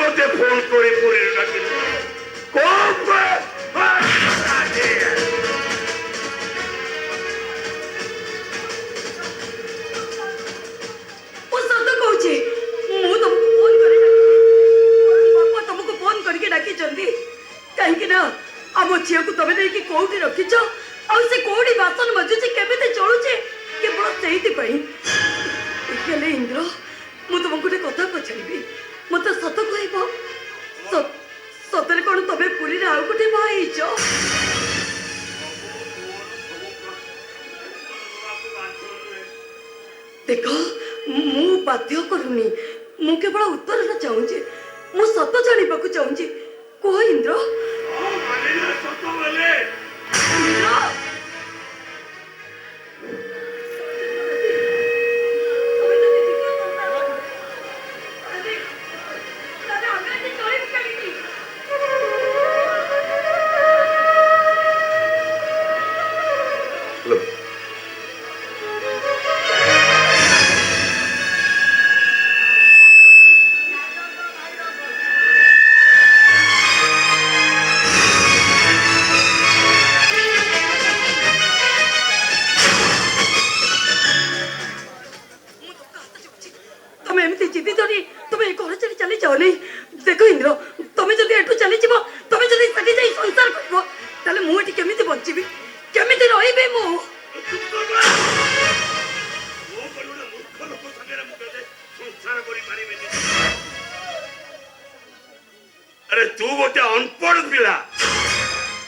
मते फोन करे पुरी डाकिल कोप ओ सत कहूची मु तुमको फोन करे बापा तुमको फोन करके डाकी चंदी कहीं ना आम झील को तुम नहीं कौटी रखीच से कौटी बासन मजुची केमिति चलुचे केवल से इंद्र मु तुमको गोटे कथा पचारि मत सत कह सतरे कौन तुम पुरी आउ गोटे बाईच देख मु बाध्य करूनी मु केवल उत्तर चाहूँगी मु सत जाना चाहूँगी कह इंद्र इंद्र देखो इंद्र तुम जब एठू चली जीव तुम जब सेठी जाई संसार करबो ताले मु एठी केमिति बंचीबी केमिति रहिबे मु अरे तू गोटे अनपढ़ पिला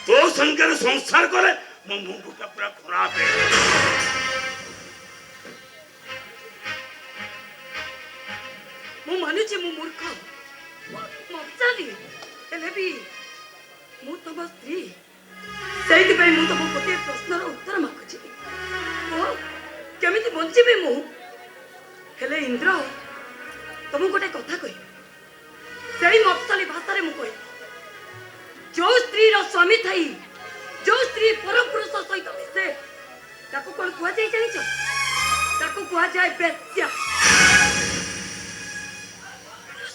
तो संगे संसार करे मो मुंडा पूरा खराब है मु मानुची मु मूर्ख मचाली हेले भी मु तम स्त्री सेति पे मु तम गोटे प्रश्नर उत्तर मागुची ओ केमिति बंचीबे मु हेले इंद्र तुम गोटे कथा कहि सेई मफसली भाषा रे मु कहि जो स्त्री रो स्वामी थाई जो स्त्री परपुरुष सहित मिसे ताको कोन कुआ जाय जानिछ ताको कुआ जाय बेस्या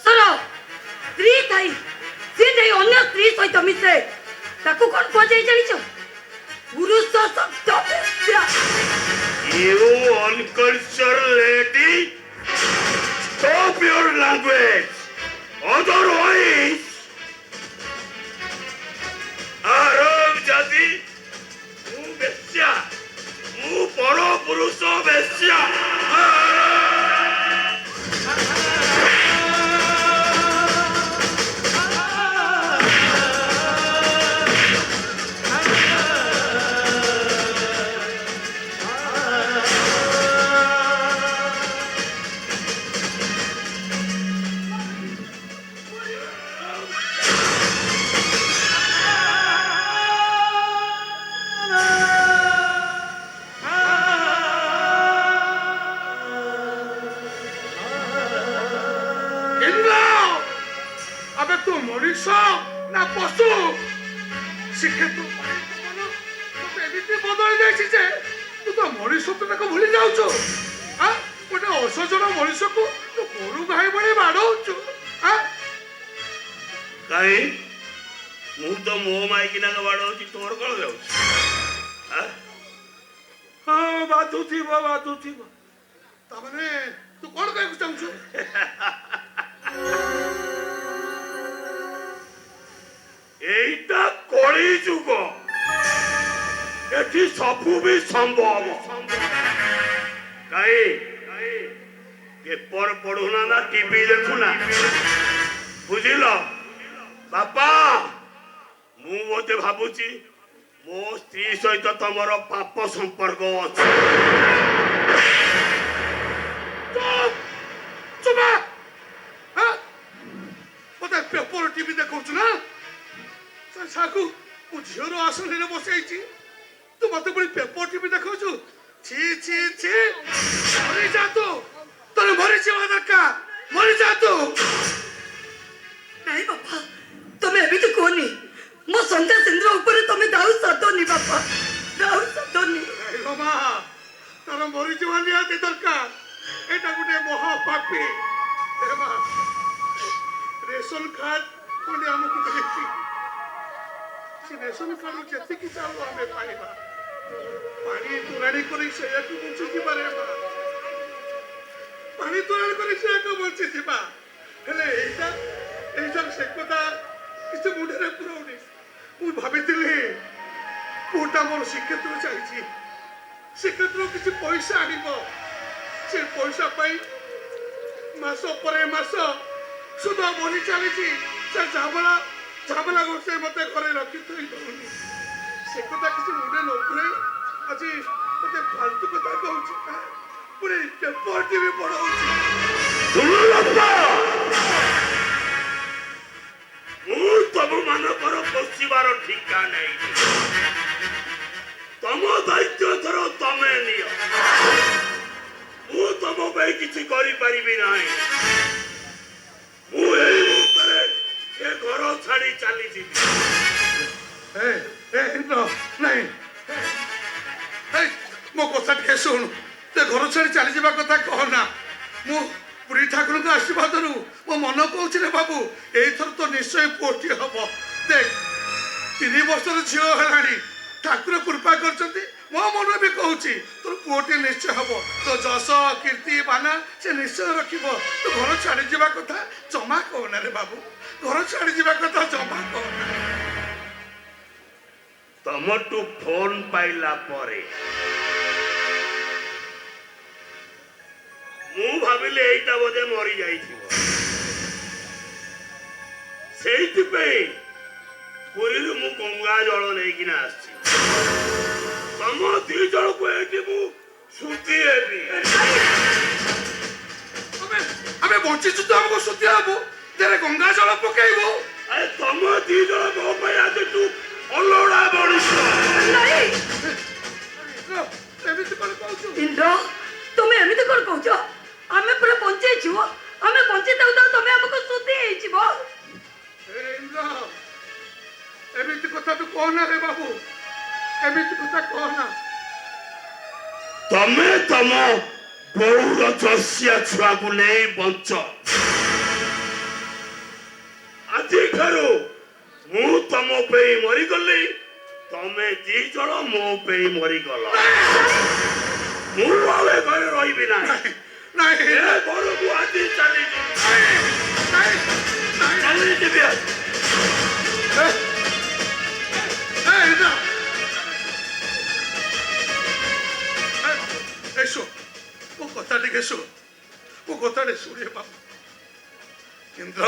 सरो स्त्री थाई से जे अन्य स्त्री सहित मिसे ताको कोन कुआ जाय जानिछ पुरुष शब्द बेस्या You uncultured lady, stop your language. Otherwise, Arab jadi, mu besya, mu poro puruso besya. ना पशु शिखे तू एमती बदल जाए तू तो मनीष तुमको भूली जाऊ गोटे असजन मनीष को तू गोरु गाई भाई बाड़ऊ कहीं मु तो मो माइकिना बाड़ौची तोर कौन जाऊ हाँ बाधु तमने तू कौन कहू चाहू এইটা কলি যুগ এটি সবু भी संभव কাই পেপর পড়ুনা না টিভি দেখুনা বুঝিল বাপা মু বতে ভাবুছি মো স্ত্রী সহিত তোমার পাপ সম্পর্ক আছে চুপ হ্যাঁ মতে পেপর টিভি দেখছ না साकू मु झीर आसन बसई तू मत पुणी पेपर टीवी देखा छी छी छी मरी जा तू तेरे मरी जावा दरकार मरी जा तू नहीं बापा तुम एबी तो कोनी मो संध्या सिंद्र ऊपर तुम दाऊ सदोनी बापा दाऊ सदोनी ए मां तार मरी जावा निहाती दरकार एटा गुटे महापापी रे मां ରେସନ କାର୍ଡ ଖଣ୍ଡେ ଆମକୁ ମିଳିଛି। ସେ ରେସନ କାର୍ଡରୁ ଯେତିକି ଚାଉଳ ଆମେ ପାଇବା ପାଣି ତୋରାଣି କରି ସେଇଆକୁ ବଞ୍ଚିଯିବା ରେ ମା। ପାଣି ତୋରାଣି କରି ସେଇଆକୁ ବଞ୍ଚିଯିବା। ହେଲେ ଏଇଟା ସେ କଥା କିଛି ମୁଣ୍ଡରେ ପୁରଉନି। ମୁଁ ଭାବିଥିଲି ପୁଅଟା ମୋର ଶ୍ରୀକ୍ଷେତ୍ର ଯାଇଛି, ଶ୍ରୀକ୍ଷେତ୍ର କିଛି ପଇସା ଆଣିବ। ସେ ପଇସା ପାଇଁ ମାସ ପରେ ମାସ ସୁଧ ବଢି ଚାଲିଛି। ସେ ଝାମଲା ଗୋଷ୍ଠୀ ମତେ ଘରେ ରଖିଥୋଇ ଦଉନି। ସେ କଥା କିଛି ମୁଣ୍ଡେ ନ ପୁରେଇ ଆଜି ମତେ ଫାଲତୁ କଥା କହୁଛି। ପୁଣି ପେପର ଟିଭି ପଢଉଛି। ମୁଁ ତମ ମାନଙ୍କର ପଶିବାର ଠିକା ନେଇ। ତମ ଦାୟିତ୍ୱ ଧର ତମେ ନିଅ। ମୁଁ ତମ ପାଇଁ କିଛି କରିପାରିବି ନାହିଁ। ମୁଁ ଏଇ ମୁହୂର୍ତ୍ତରେ ଏ ଘର ଛାଡି ଚାଲିଯିବି। ନାଇଁ ମୋ କଥା ଟିକେ ଶୁଣୁ। ସେ ଘର ଛାଡି ଚାଲିଯିବା କଥା କହନା। ମୁଁ ପୁରୀ ଠାକୁରଙ୍କ ଆଶୀର୍ବାଦରୁ ମୋ ମନ କହୁଛି ରେ ବାବୁ, ଏଇଥର ତ ନିଶ୍ଚୟ ପୁଅଟିଏ ହବ। ଦେଖ 3 ବର୍ଷର ଝିଅ ହେଲାଣି, ଠାକୁର କୃପା କରିଛନ୍ତି। ମୋ ମନ ବି କହୁଛି ତୋର ପୁଅଟିଏ ନିଶ୍ଚୟ ହବ। ତୋ ଯଶ କୀର୍ତ୍ତି ବାନା ସେ ନିଶ୍ଚୟ ରଖିବ। ତୁ ଘର ଛାଡିଯିବା କଥା ଜମା କହନା ରେ ବାବୁ, ଘର ଛାଡିଯିବା କଥା ଜମା କହନା। ତମଠୁ ଫୋନ ପାଇଲା ପରେ ମୁଁ ଭାବିଲି ଏଇଟା ବୋଧେ ମରି ଯାଇଥିବ। ସେଇଥିପାଇଁ ପୁରୀରୁ ମୁଁ ଗଙ୍ଗା ଜଳ ନେଇକିନା ଆସିଛି। ତମ 2 ଜଣକୁ ଏଇଠି ମୁଁ ଶୁଦ୍ଧି ହେବି। ଆମେ ବଞ୍ଚିଛୁ ତ ଆମକୁ ଶୁଦ୍ଧି ହବୁ। ତେରେ ଗଙ୍ଗା ଜଳ ପକେଇବୁ। ଆରେ ତମ 2 ଜଣ ମୋ ପାଇଁ ଆଜିଠୁ ଅଲୋଡ଼ା ବଢିଛ। ଏମିତି କଣ କହୁଛୁ? ଇନ୍ଦ୍ର, ତମେ ଏମିତି କଣ କହୁଛ? ଆମେ ପୁରା ବଞ୍ଚେଇଛୁ। ଆମେ ବଞ୍ଚେଇ ଥାଉ ତମେ ଆମକୁ ଶୁଦ୍ଧି ହେଇଯିବ। ଇନ୍ଦ୍ର, ଏମିତି କଥା ତୁ କହନା ରେ ବାବୁ, ଏମିତି କଥା କହନା। ତମେ ତମ ବୋଉର ଜର୍ସିଆ ଛୁଆକୁ ନେଇ ବଞ୍ଚ। ଆଜିଠାରୁ ମୁଁ ତମ ପାଇଁ ମରିଗଲି, ତମେ 2 ଜଣ ମୋ ପାଇଁ ମରିଗଲ। ମୁଁ ଆଉ ଏ ଘରେ ରହିବି ନାହିଁ। ଏ ଘରକୁ ଆଜି ଚାଲିଯିବି। ମୋ କଥା ଟିକେ ଶୁଣ, ମୋ କଥାଟେ ଶୁଣେ ବାବୁ। ଇନ୍ଦ୍ର,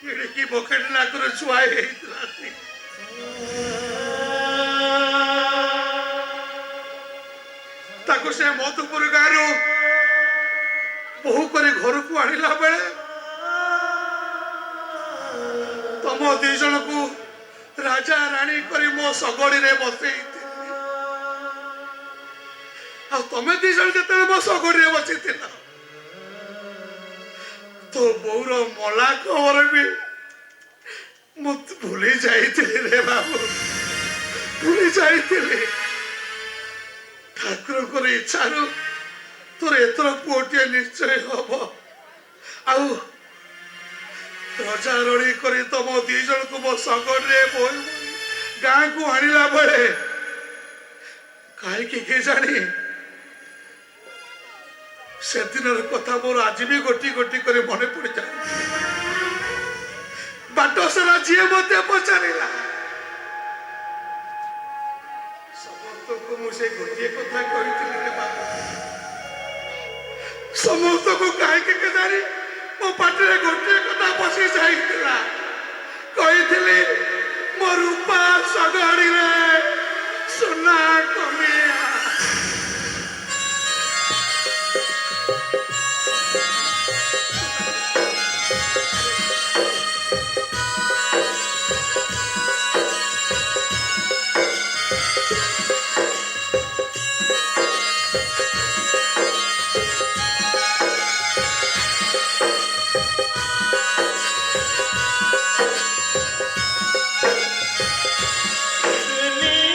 ଏଡ଼ିକି ବକେଟ ନାକରେ ଛୁଆ ହେଇଥିଲା। ତାକୁ ସେ ମଧୁପୁର ଗାଁରୁ ବୋହୁ କରି ଘରକୁ ଆଣିଲା ବେଳେ ତମ 2 ଜଣକୁ ରାଜା ରାଣୀ କରି ମୋ ଶଗଡ଼ିରେ ବସେଇଥିଲି। ଆଉ ତମେ 2 ଜଣ ଯେତେବେଳେ ମୋ ଶଗଡ଼ିରେ ବସିଥିଲ, ତୋ ବୋଉର ମଲା ଖବର ବି ମୁଁ ଭୁଲି ଯାଇଥିଲି ରେ ବାବୁ, ଭୁଲି ଯାଇଥିଲି। ଠାକୁରଙ୍କର ଇଚ୍ଛାରୁ ତୋର ଏଥର ପୁଅଟିଏ ନିଶ୍ଚୟ ହବ। ଆଉ ରଜା ରଳି କରି ତମ 2 ଜଣକୁ ମୋ ଶଗଡ଼ରେ ବୋହି ଗାଁକୁ ଆଣିଲା ବେଳେ କାହିଁକି କେଜାଣି ସେଦିନର କଥା ମୋର ଆଜି ବି ଗୋଟି ଗୋଟି କରି ମନେ ପଡ଼ିଯାଏ। ବାଟ ସାରା ଯିଏ ମୋତେ ପଚାରିଲା, ସମସ୍ତଙ୍କୁ ମୁଁ ସେ ଗୋଟିଏ କଥା କହିଥିଲି ରେ ବାବୁ। ସମସ୍ତଙ୍କୁ କାହିଁକି କେଜାଣି ମୋ ପାଟିରେ ଗୋଟିଏ କଥା ବସି ଯାଇଥିଲା। କହିଥିଲି ମୋ ରୂପା ଶଗଡ଼ିରେ ସୁନା କମିଆ। दुनिया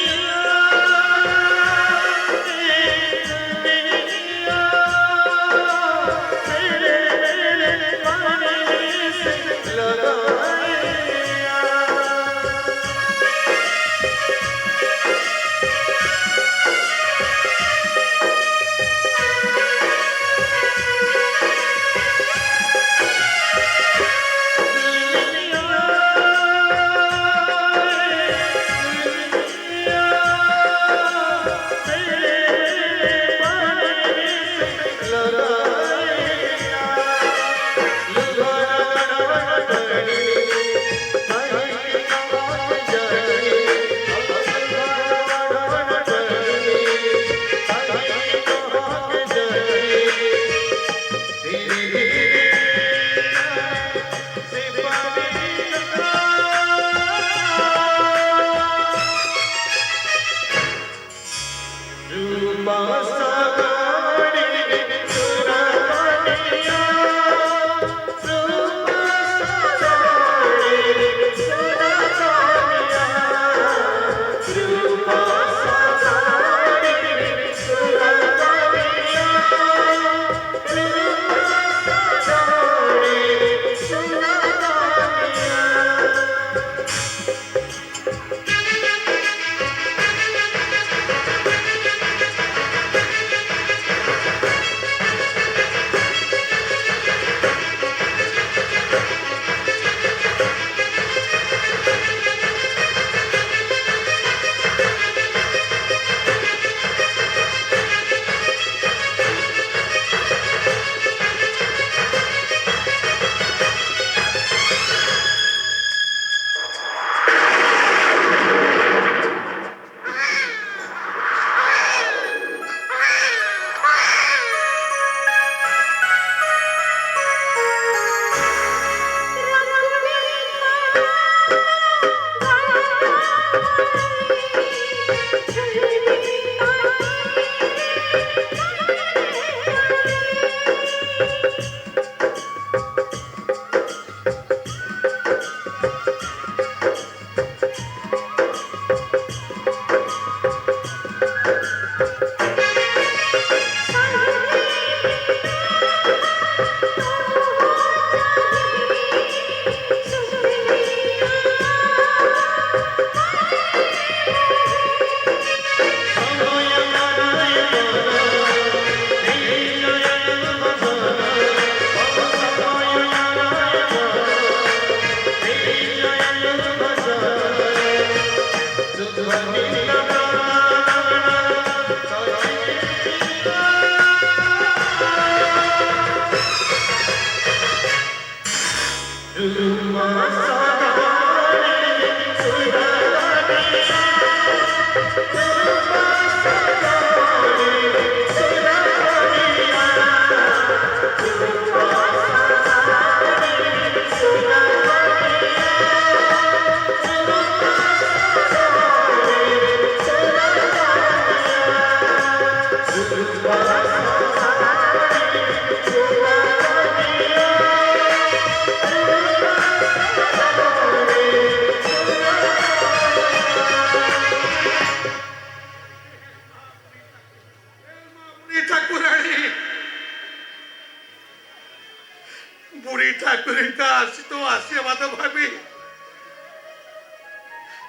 बुढ़ी ठाकुरी का आसी तो आशीर्वाद भावी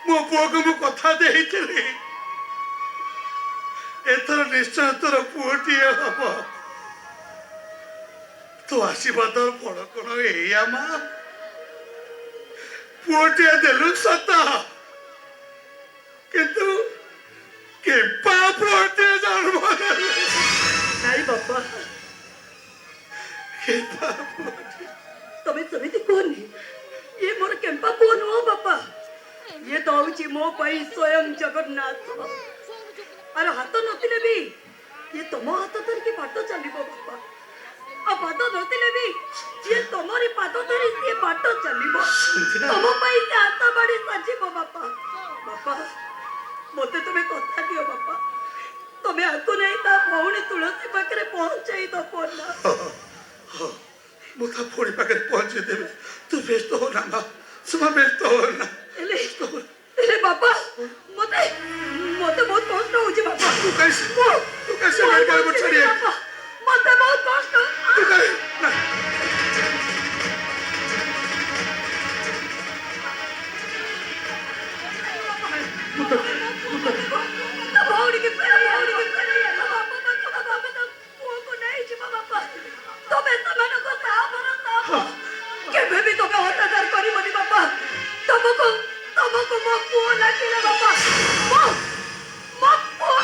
मो पुओ को मु कथा देइथिली एथर निश्चय तोर पुओटीए हम तो आशीर्वाद फल कौन एया मा पुओटीए देलु सत किंतु केम्पा पुओटीए जन्म देलु नहीं बापा केम्पा पुओटी तमें समिति कोनी ये मोर केम्पा पुओ नुह बापा ये तो हूँ मो पाई स्वयं जगन्नाथ अरे हाथ नथिले भी ये तुम हाथ धरिकी बाट चलो बापा आ पाद नथिले भी ये तुमरी पाद धरी ये बाट चलो तुम पाई से हाथ बाड़ी साजिब बापा बापा मते तुम्हें कथा दियो बापा तुम्हें आकु नहीं ता भौणी तुलसी पाखे पहुंचाई दबो ना मुझे फोड़ी पाके पहुंचे देवे तू व्यस्त हो ना माँ सुमा व्यस्त हो ना एले बापा मते मते बहुत कष्ट होची बापा तू कैसे मेरे बारे में चढ़ी है मते बहुत कष्ट तू कैसे ना भौणी के बापा पुओ को नहीं जी बापा तबे तमन को साबरता केबे भी तबे हतादार करी बनी बापा तमको मो पुओ लागिले बापा मो पुओ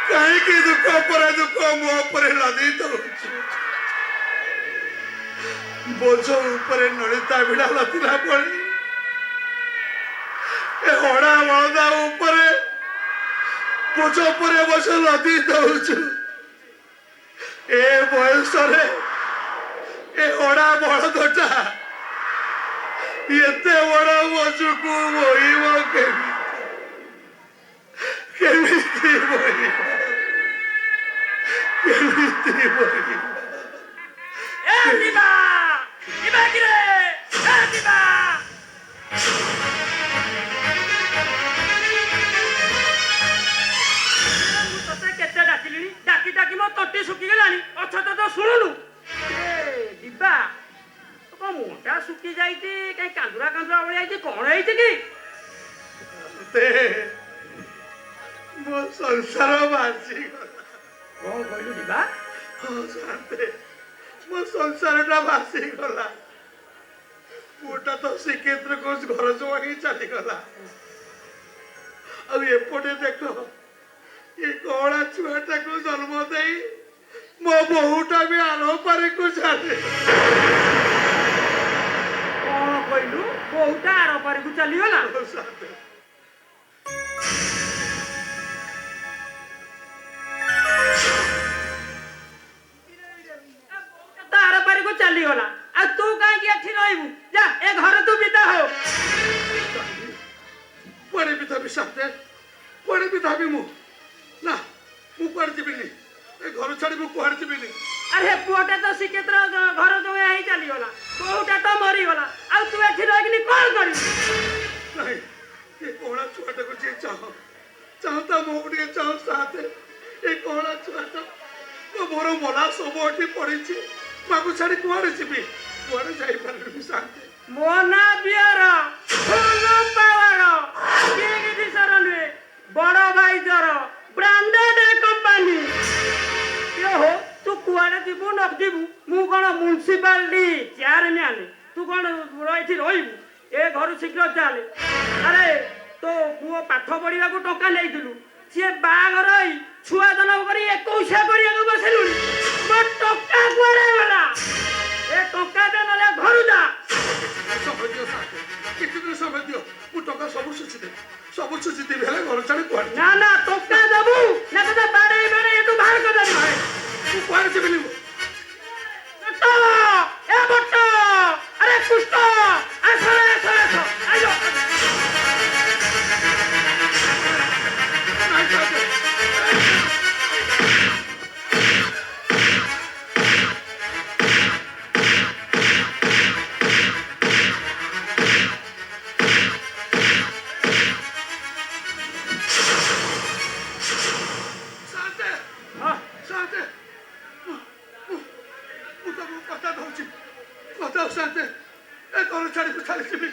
କାହିଁକି ଦୁଃଖ ପରେ ଦୁଃଖ ମୋ ଉପରେ ଲଦି ଦଉଛୁ? ବୋଝ ଉପରେ ନଳିତା ଭିଡ଼ା ଲଦିଲା ପରି ଏ ହଡ଼ା ବଳଦା ଉପରେ ବୋଝ ପରେ ବୋଝ ଲଦି ଦଉଛୁ। ଏ ବୟସରେ ଏ ହଡ଼ା ବଳଦଟା ଏତେ ବଡ଼ ବୋଝକୁ ବୋହିବ କେମିତି ବୋହିବ? କେମିତି ବୋହିବ? କେତେ ଡାକିଲିଣି ଡାକି ଡାକି ମୋ ତଟି ଶୁଖିଗଲାଣି ଅଥଚ ତ ଶୁଣୁନୁ। ଯିବା କଣ ମୁହଁଟା ଶୁଖି ଯାଇଛି, କାହିଁ କାନ୍ଦୁରା କାନ୍ଦୁରା ଭଳିଆ ହେଇଛି, କଣ ହେଇଛି କି? ମୋ ସଂସାର ଭାସିଗଲା। କଣ କହିଲୁ ଯିବା? ମୋ ସଂସାରଟା ଭାସିଗଲା। ପୁଅଟା ତ ଶ୍ରୀକ୍ଷେତ୍ର ଘର ଜମା ହିଁ ଚାଲିଗଲା। ଆଉ ଏପଟେ ଦେଖ ଏ କଳା ଛୁଆଟାକୁ ଜନ୍ମ ଦେଇ ମୋ ବୋହୁଟା ବି ଆରପାରିକୁ ଚାଲେ। କଣ କହିଲୁ? ବୋହୁଟା ଆର ପାରିକୁ ଚାଲିଗଲା? ଆର ପାରିକୁ ଚାଲିଗଲା, ଆଉ ତୁ କାହିଁକି ଏଠି ରହିବୁ? ଯା ଏ ଘରେ ତୁ ବିଦା ହୋ। କୁଆଡେ ବି ଥାବି ସାଥେ, କୁଆଡେ ବି ଥାବି ମୁଁ? ନା, ମୁଁ କୁଆଡେ ଯିବିନି। ଏ ଘର ଛାଡି ମୁଁ କୁଆଡେ ଯିବିନି। ଆରେ ପୁଅଟା ତ ଶ୍ରୀକ୍ଷେତ୍ର ଘର ଜମା ହେଇ ଚାଲିଗଲା, ବୋହୁଟା ତ ମରିଗଲା, ଆଉ ତୁ ଏଠି ରହିକିନି କଣ କରିବୁ? ନାଇଁ, ଏ କଳା ଛୁଆଟାକୁ ଯିଏ ଚାହୁଁ ତା ମୁହଁକୁ ଟିକେ ଚାହୁଁ ସାଥେ। ଏ କଳା ଛୁଆଟା ମୋ ମୋର ମଲା ସବୁ ଏଠି ପଡିଛି। ମାକୁ ଛାଡି କୁଆଡେ ଯିବି? କୁଆଡେ ଯାଇପାରିବି ସାଥେ? ମୋ ନା ବିହାର ପାୱାର ନୁହେଁ, ବଡ ଭାଇଜର ବ୍ରାଣ୍ଡେଡ କମ୍ପାନୀ। ହୋ ତୁ କୁଆଡେ ଯିବୁ ନ ଯିବୁ, ମୁଁ କଣ ମ୍ୟୁନିସିପାଲିଟି ଚେୟାରମ୍ୟାନ? ତୁ କଣ ଏଠି ରହିବୁ? ଏ ଘରୁ ଶୀଘ୍ର ଚାଲେ। ଆରେ ତୋ ପୁଅ ପାଠ ପଢିବାକୁ ଟଙ୍କା ନେଇଥିଲୁ, ସିଏ ବାହାଘର ହେଇ ଛୁଆ ଜନ୍ମ କରି 21 କରିବାକୁ ବସିଲୁଣି, ମୋ ଟଙ୍କା କୁଆଡେ ଗଲା? ଏ ଟଙ୍କାଟା ନହେଲେ ଘରୁ ଯା। ସମୟ ଦିଅ ସାଥେ, କିଛି ଦିନ ସମୟ ଦିଅ। ମୁଁ ଟଙ୍କା ସବୁ ଶୁଝିଦେବି, ସବୁ ଶୁଝିଦେବି, ହେଲେ ଘର ଛାଡି କୁଆଡେ? ନା ନା ଟଙ୍କା ଦେବୁ ନା ତତେ ବାଡେଇ ବାଡେଇ ଏଠୁ ବାହାର କରିଦେବି। ମୁଁ କୁଆଡେ ଯିବିନି। ଏ ବଟ ଆରେ କୁଷ୍ଟ ଆସ ଆଇଲ। ନାଇଁ ସାଥେ, ସାଥେ, ମୁଁ ତମକୁ କଥା ଦଉଛି, କଥା ସାଥେ। ଏ ଘର ଛାଡିକୁ ଚାଲିଯିବି,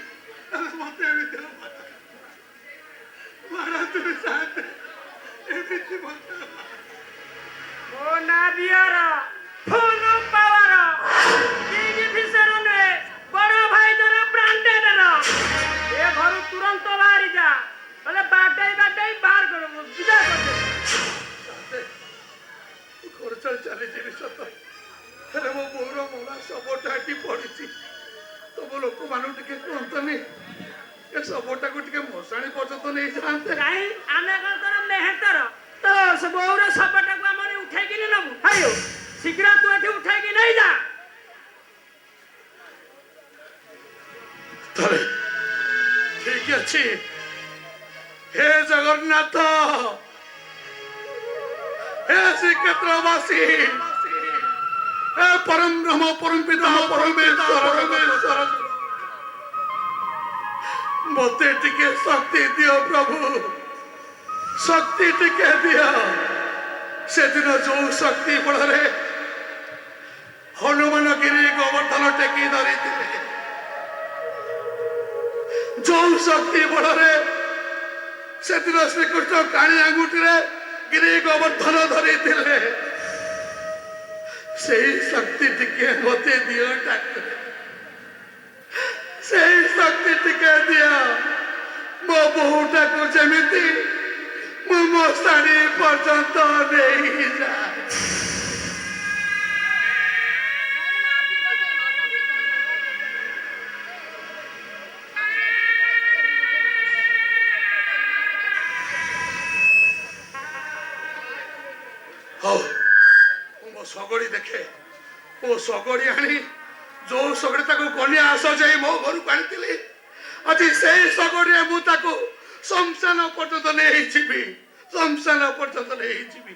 ହେଲେ ମତେ ଏମିତି ମାରନ୍ତୁନି ସାଥେ, ଏମିତି ମତେ। ମୋ ନା ବିହାର ଫୁଲ ପାୱାର ନୁହେଁ, ବଡ ଭାଇଜର ବ୍ରାଣ୍ଡେଡର। ଏ ଘରୁ ତୁରନ୍ତ ବାହାରି ଯା, ହେଲେ ବାଡେଇ ବାଡେଇ ବାହାର କରିବୁ, ବିଦା କରିଦେ। ଘର ଛାଡି ଚାଲିଯିବି ସତ, ହେଲେ ମୋ ବୋଉର ମଲା ଶବଟା ଏଠି ପଡିଛି। ତମ ଲୋକମାନଙ୍କୁ ଟିକେ କୁହନ୍ତନି ଏ ଶବଟାକୁ ଟିକେ ମଶାଣି ପର୍ଯ୍ୟନ୍ତ ନେଇଯାଆନ୍ତେ। କାହିଁ ଆମେ କଣ ତୋର ମେହେତର? ତ ବୋଉର ଶବଟାକୁ ଆମର ଉଠେଇକିନି ନବୁ? ହାଇଓ ଶୀଘ୍ର ତୁ ଏଠି ଉଠେଇକି ନେଇଯା। ତାହେଲେ ଠିକ ଅଛି। हे जगन्नाथ, हे श्रीक्षेत्रवासी, हे परम ब्रह्म परम पिता परमेश्वर, मते टिके शक्ति दियो प्रभु, शक्ति टिके दियो। से दिन जो शक्ति बड़े हनुमान गिरी गोवर्धन टेकी धरी जो शक्ति बड़े से दिन श्रीकृष्ण काणी आंगुठी गिरी गोवर्धन धरी से शक्ति टिके मते दियो ठाकुर, से शक्ति टिके दियो। मो बोहूटा को जमीती ମୁଁ ମୋ ଶାଢ଼ୀ ପର୍ଯ୍ୟନ୍ତ ନେଇଯାଏ। ହଉ ମୁଁ ମୋ ଶଗଡ଼ି ଦେଖେ, ମୋ ଶଗଡ଼ି ଆଣି ଯୋଉ ଶଗଡ଼ି ତାକୁ କନ୍ୟା ଆସ ଯାଇ ମୋ ଘରକୁ ଆଣିଥିଲି, ଆଜି ସେଇ ଶଗଡ଼ିରେ ମୁଁ ତାକୁ ଶ୍ମଶାନ ପର୍ଯ୍ୟନ୍ତ ନେଇଯିବି, ଶ୍ମଶାନ ପର୍ଯ୍ୟନ୍ତ ନେଇଯିବି।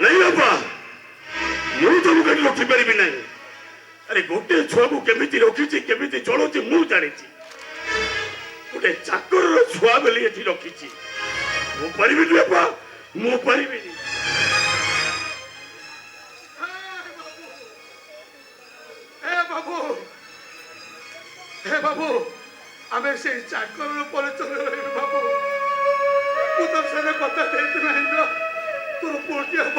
नहीं बापा मु तुमको कहीं रखी पारि ना अरे गोटे छुआ को केमिति रखी केमिति चलुची मु जानी गोटे चाकर छुआ बेली एठी रखी मु पारि बापा मु पारि हे बाबू आमे से चाकर परिचय रही बाबू तू तो से कथा देती ना इंद्र तोर पोटी हम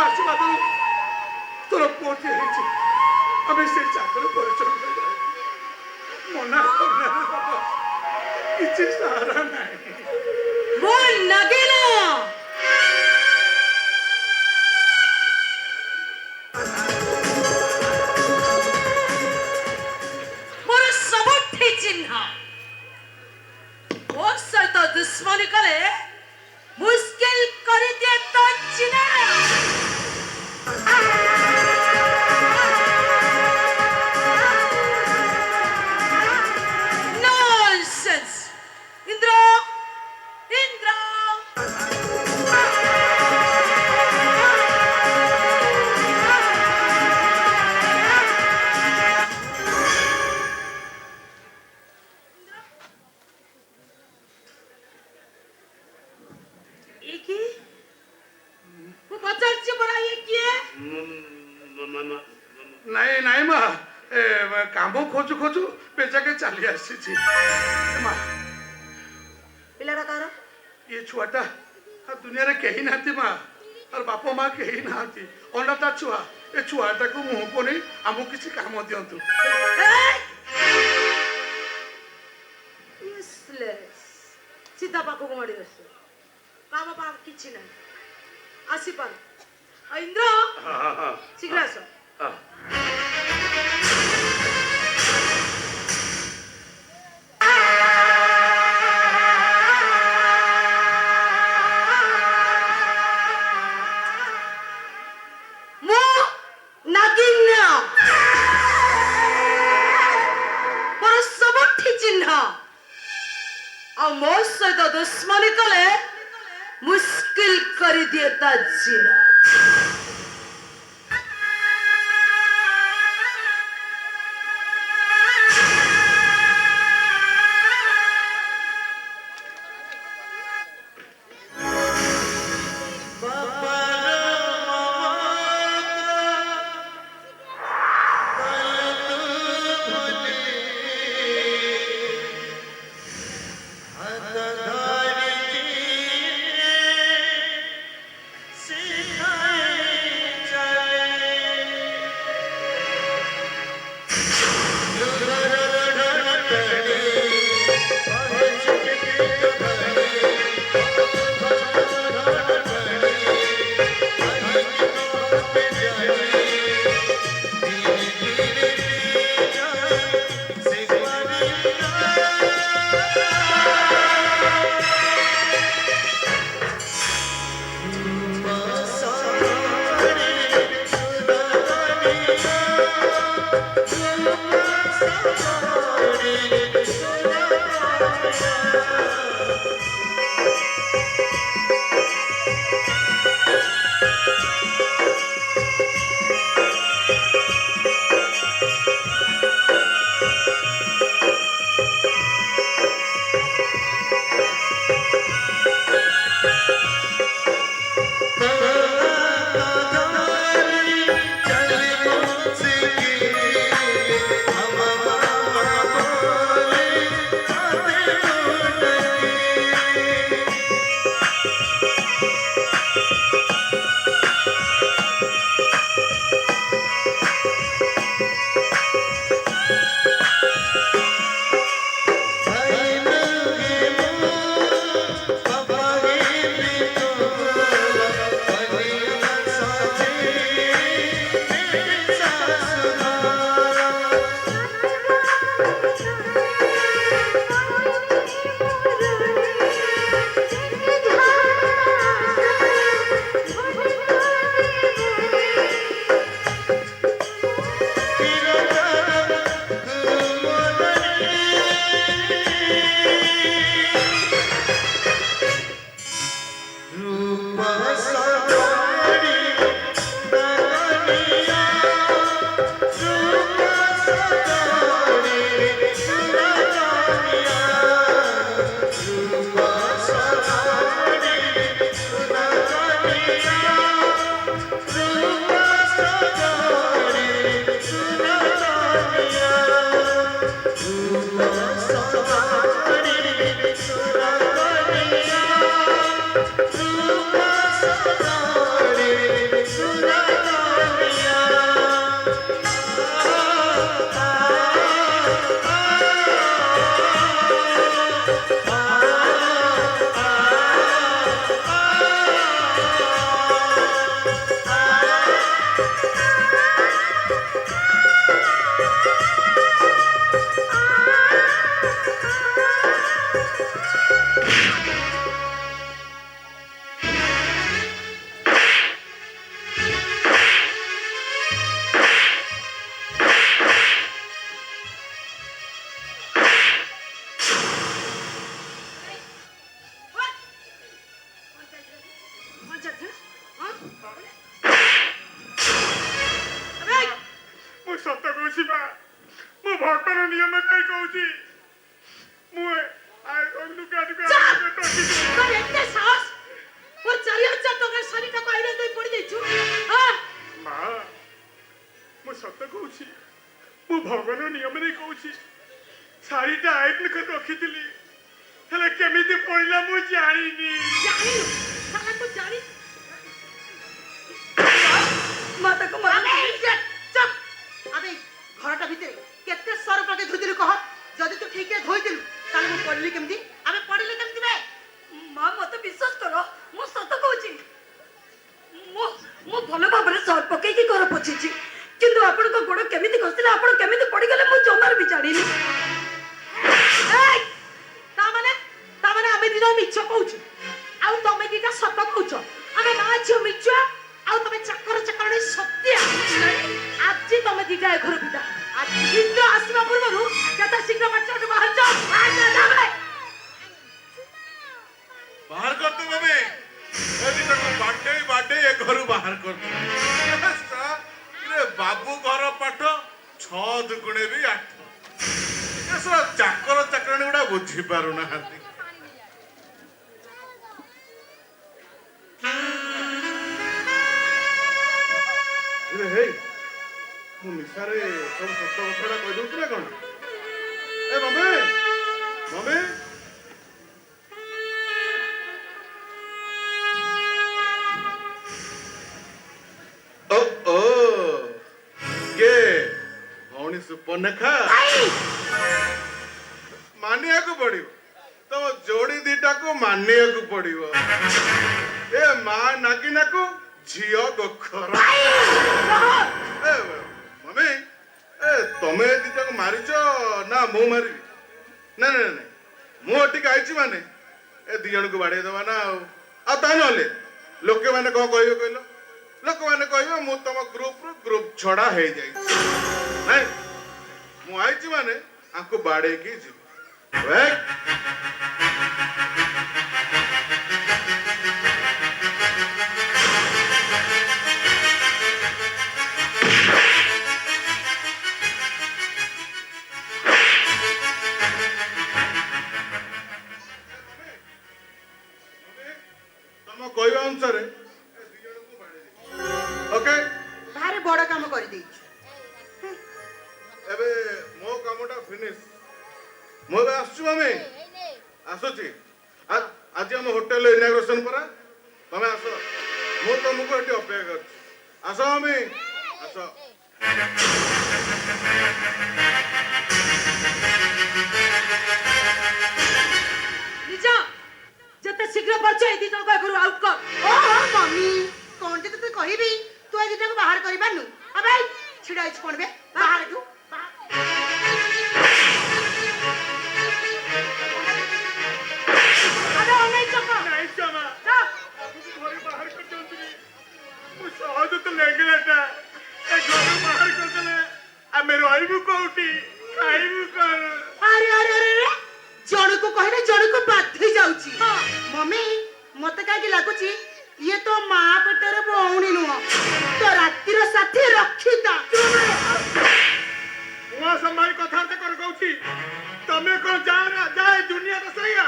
आशीर्वाद तोर पोटी आमे से चाकर परिचय मना करना बाबा किसी सहारा नहीं बोल नगीना मोर सबठी चिन्ह मोर सहित दुश्मनी कले मुश्किल कर दिए तो चिन्ह नॉनसेंस इंद्र इंद्र नहीं नहीं माँ काम खोजु खोजु बेचाके चली आसी माँ पिलाटा कार ये छुआटा दुनिया रे कहीं नाती माँ और बापा माँ कहीं नाती अंडाटा छुआ ए छुआटा को मुंह को नहीं आमको किसी काम दियंतु यूजलेस सीधा पाखो मारी बस काम पाप किछि ना आसी पार इंद्र शीघ्र आस मो सहित दुश्मनी कले मुश्किल कर दिए ता जीना See କହୁଛି ମା ମୁଁ ଭଗବାନ ନିୟମ କାଇଁ କହୁଛି ମୁଁ তোর এতে সাহস ও 4000 টাকার শাড়িটা কইরে তুই পড়ি দিছু হ্যাঁ মা ମୁଁ ସତ କହୁଛି ମୁଁ ଭଗବାନ ନିୟମରେ କହୁଛି ଶାଢ଼ୀଟା ଆଇନ କରି ରଖିଥିଲି ହେଲେ କେମିତି ପଡ଼ିଲା ମୁଁ ଜାଣିନି জানি সালা তো জানি মাতা কো মারা চুপ আবে ঘরটা ভিতরে কেতে সর পাকে ধুইতিলু কহ যদি তু ঠিকরে ধুইতিলু তাহলে মু পড়লি কেমতি আবে পড়িলে কেমতি বে মা মতে বিশ্বাস করো মু সত কହୁছি মু ভালো ভাবে সর পকাই কি ঘর পছিছি কিন্তু আপনার গোড় কেমিতি খসিলা আপন কেমিতি পড়ি গলে মু জমার বি জানিনি এই তা মানে আমি দিন মিছ কହୁଛୁ ଆଉ ତମେ ଦିଟା ସତ କହୁଛ ଆମେ ମା ଝିଅ ମିଛୁଆ ଆଉ ତମେ ଚାକର ଚାକରଣୀ ସତ୍ୟ ଆଜି ତମେ ଦିଟା ଏ ଘର ବିଦା ଆଜି ନିଦ ଆସିବା ପୂର୍ବରୁ କେତେ ଶୀଘ୍ର ବାଚ୍ଚାଠୁ ବାହାର ଯାଅ बाहर कर दो मम्मी बाटे ये घर बाहर कर दो बाबू घर पाठ 6 दुगुणे भी 8 चाकर चाकराणी गुड़ा बुझी पारु ना ମୁଁ ନିଶାରେ ସବୁ ସତ କଥାଟା କହିଦଉଛି ନା କଣ ଏ ମମି ମମି ଓ ଓ କେ ଭଉଣୀ ସୁପର୍ଣ୍ଣେଖା ମାନିବାକୁ ପଡିବ ତମ ଯୋଡି ଦିଟାକୁ ମାନିବାକୁ ପଡିବ ଏ ମା ନାଗିନାକୁ ଝିଅ ଗୋଖର ମମି ଏ ତମେ ଦିଟାକୁ ମାରିଛ ନା ମୁଁ ମାରିବି ନା ନା ନା ମୁଁ ଏଠିକି ଆଇଛି ମାନେ ଏ ଦି ଜଣକୁ ବାଡେଇ ଦେବା ନା ଆଉ ତା ନହେଲେ ଲୋକେ ମାନେ କଣ କହିବେ କହିଲ ଲୋକମାନେ କହିବେ ମୁଁ ତମ ଗ୍ରୁପ ଛଡା ହେଇଯାଇଛି ନାଇଁ ମୁଁ ଆଇଛି ମାନେ ଆଙ୍କୁ ବାଡେଇକି ଯିବି କହିବା ଅନୁସାରେ ଓକେ ଭାରି ବଡ କାମ କରି ଦେଇଛୁ ଏବେ ମୋ କାମଟା ଫିନିଶ ମୁଁ ଏବେ ଆସୁଛି ମମି ଆସୁଛି ଆଜି ଆମ ହୋଟେଲ ଇନାଗ୍ରେସନ ପରା ତମେ ଆସ ମୁଁ ତମକୁ ଏଠି ଅପେକ୍ଷା କରୁଛି ଆସ ମମି ଆସ ନିଜ ଯେତେ ଶୀଘ୍ର ପାରୁଛ ଏଇ ଦି ଜଣଙ୍କ ଘରୁ ଆଉଟ୍ କର ଓହୋ ମମି କଣ ଯେ ତତେ କହିବି ତୁ ଏଇ ଦିଟାକୁ ବାହାର କରିପାରୁନୁ ଆବେ ଛିଡା ହେଇଛୁ କଣ ବେ ବାହାରଠୁ ଆବେ ଅନେଇ ଚକ ନାଇଁ ଜମା ଘରୁ ବାହାର କରିଦିଅନ୍ତୁନି ମୁଁ ସହଜ ତ ଲାଗିଲାଟା ଏ ଘରୁ ବାହାର କରିଦେଲେ ଆମେ ରହିବୁ କୋଉଠି ଖାଇବୁ କଣ ଆରେ ଆରେ ଆରେ ଜଣକୁ କହିଲେ ଜଣକୁ ବାଧି ଯାଉଛି ମମି ମତେ କାହିଁକି ଲାଗୁଛି ଇଏ ତ ମା ପେଟରେ ଭଉଣୀ ନୁହଁ ତ ରାତିର ସାଥୀ ରକ୍ଷିତା ମୁଁ ସମ୍ଭାଳି କଥାବାର୍ତ୍ତା କରି କହୁଛି ତମେ କଣ ଯାଅ ନା ଯା ଏ ଦୁନିଆର ସେଇଆ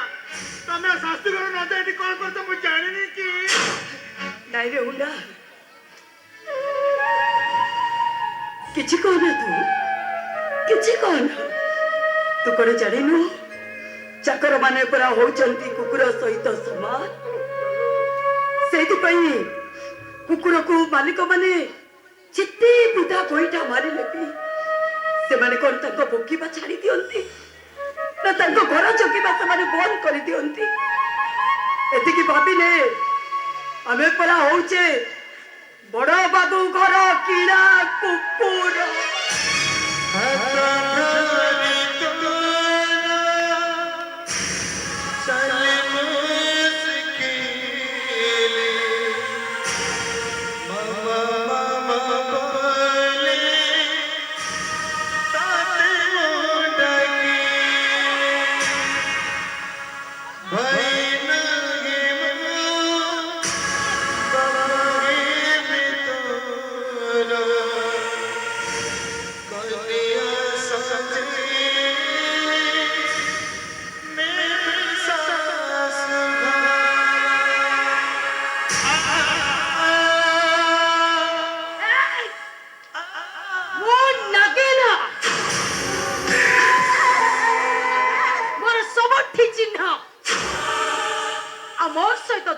ତମେ ଶାଶୁଘର ନ ଯାଇକି କଣ କରୁଛ ମୁଁ ଜାଣିନି କି ନାଇଁ ରେ ହୁଣ୍ଡା କିଛି କହନା ତୁ କିଛି କହନା ତୁ କଣ ଜାଣିନୁ ଚାକର ମାନେ ପୁରା ହଉଛନ୍ତି କୁକୁର ସହିତ ସମାନ ସେଇଥିପାଇଁ କୁକୁରକୁ ମାଲିକ ମାନେ ଯେତେ ବିଧା ଗୋଇଠା ମାରିଲେ ବି ସେମାନେ କଣ ତାଙ୍କ ଭୋକିବା ଛାଡି ଦିଅନ୍ତି ନା ତାଙ୍କ ଘର ଜଗିବା ସେମାନେ ବନ୍ଦ କରିଦିଅନ୍ତି ଏତିକି ଭାବିଲେ ଆମେ ପରା ହଉଛେ ବଡ ବାବୁ ଘର କିଣା କୁକୁର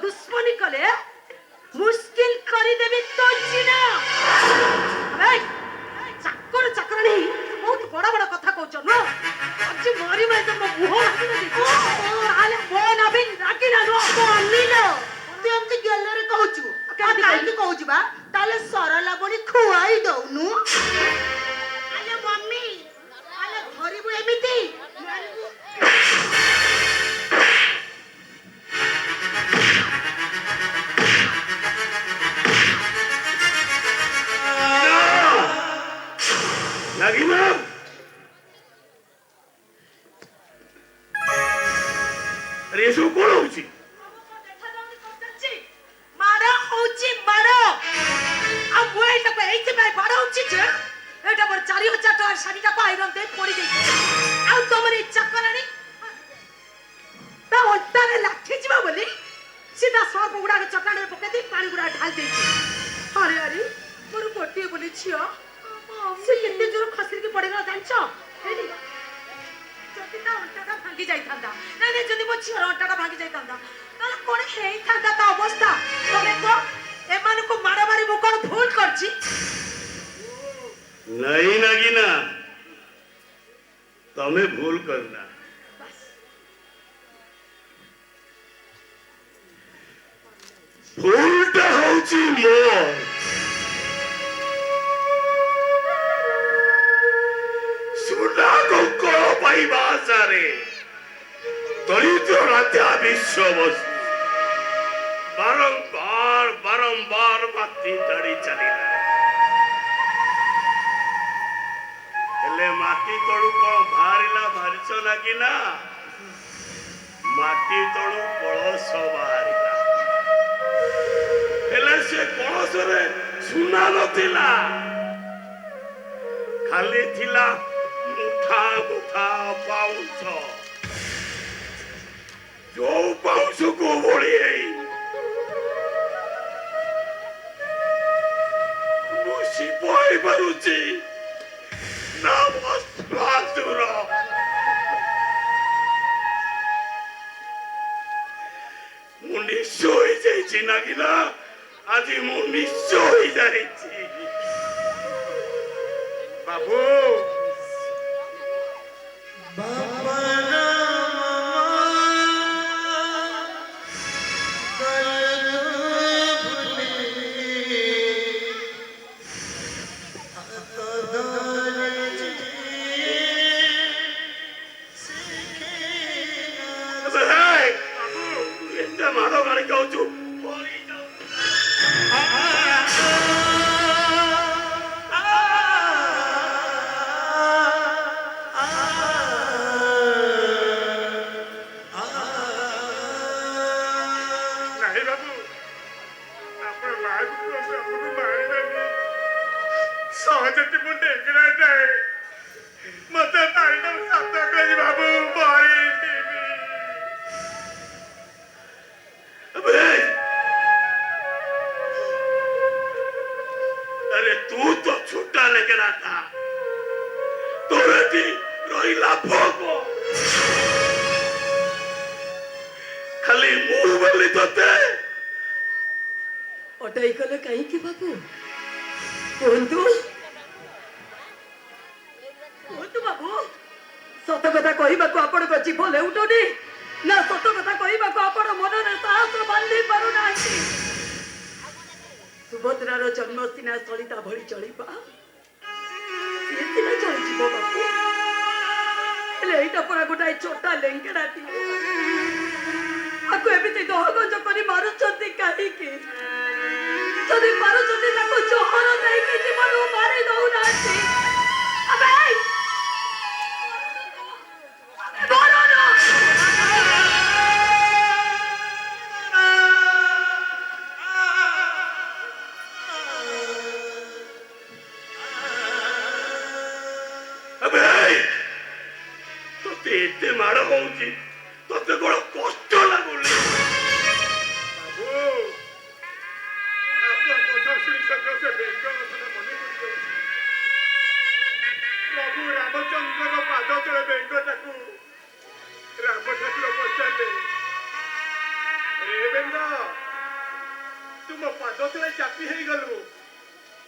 दुश्मनी कले मुश्किल करी देबी तो जीना अबे चाकर नहीं बहुत बड़ा बड़ा कथा कहछ न आज मारी मैं तो मुह लागी न देखो आले मोन अभी रागी ना नो अनिलो तू एमती गेलरे कहूचु काहे कहूचु बा ताले सरला बणी खुआई दउनु आले मम्मी आले धरिबु एमिति नागिना अरे ये सब कौन होची मारा होची मारो अब वो एटा को एइते भाई बड़ा होची जे एटा पर 4000 टका शाड़ीटा को आयरन दे पड़ी गई आ तमर इच्छा करानी ता ओटारे लाठी जीवा बोली सीधा सब गुडा के चटाने पके दे पानी गुडा ढाल दे अरे अरे मोर कोटी बोली छियो से कितने जोर खसर के पड़ेगा जानछो हेनी जति ता ओटाटा भांगी जाई थांदा नहीं जदी मो छियो ओटाटा भांगी जाई थांदा ताले कोने हेई थांदा ता अवस्था तमे को एमान को मारा मारी मो कोन भूल करछि नहीं नागिना तमे भूल करना भूलटा होची मोर सुना को पाई बाजारे दरिद्र राजा विश्व बसु बारंबार माती तड़ी चलिला हेले माटी तळु को बाहरिला बारिछ नागिना माटी तळु कळस बाहरिला हेले से कळस रे सुना नथिला खाली थिला मुठा मुठा पाउछ जो पाउछ को बोली मुसी बोई बरुची ना वस्त्रातुर मु निश्चय होई जाइछि नागिना आज मु निश्चय होई जाइछि बाबू मारो गाड़ी कहूँ नहीं बाबू आपण मार को आपण मारिबेनी सहजति मु डेंगरा जाए मते मारिना सत कहि बाबू मारी देबी अबे अरे तू तो छुट्टा लेके आता तो बेटी रोइला भोगो खाली मुंह बोली तोते अटाई कले कहीं की बाबू कुहतु बाबू सत कथा कहवाक आपण जीभ लेउटनी ना सत कथा कहवाक आपण मन में साहस बांधि पारु ना सुभद्रार जन्म सिना सलिता भली चलिबा सिना चली जीव बाबू हेले एटा पूरा गोटाए छोटा लेंगेड़ा आको एमिति दहगंज करी मारुचंती काहीकि जदि मारुचंती ताको जहर देके जीवन मारी दउ नाची अबे मारो ना अबे तोते एते मार होउची तोते कोन कष्ट लागुली बाबू आपण कथा सुनी सको से बेंग कथा मने पड़ी जाउची प्रभु रामचंद्र को पाद तले बेंग ताकू राम ठाकुर पचारे रे बेंग ପାଦ ତଳେ ଚାପି ହେଇଗଲୁ,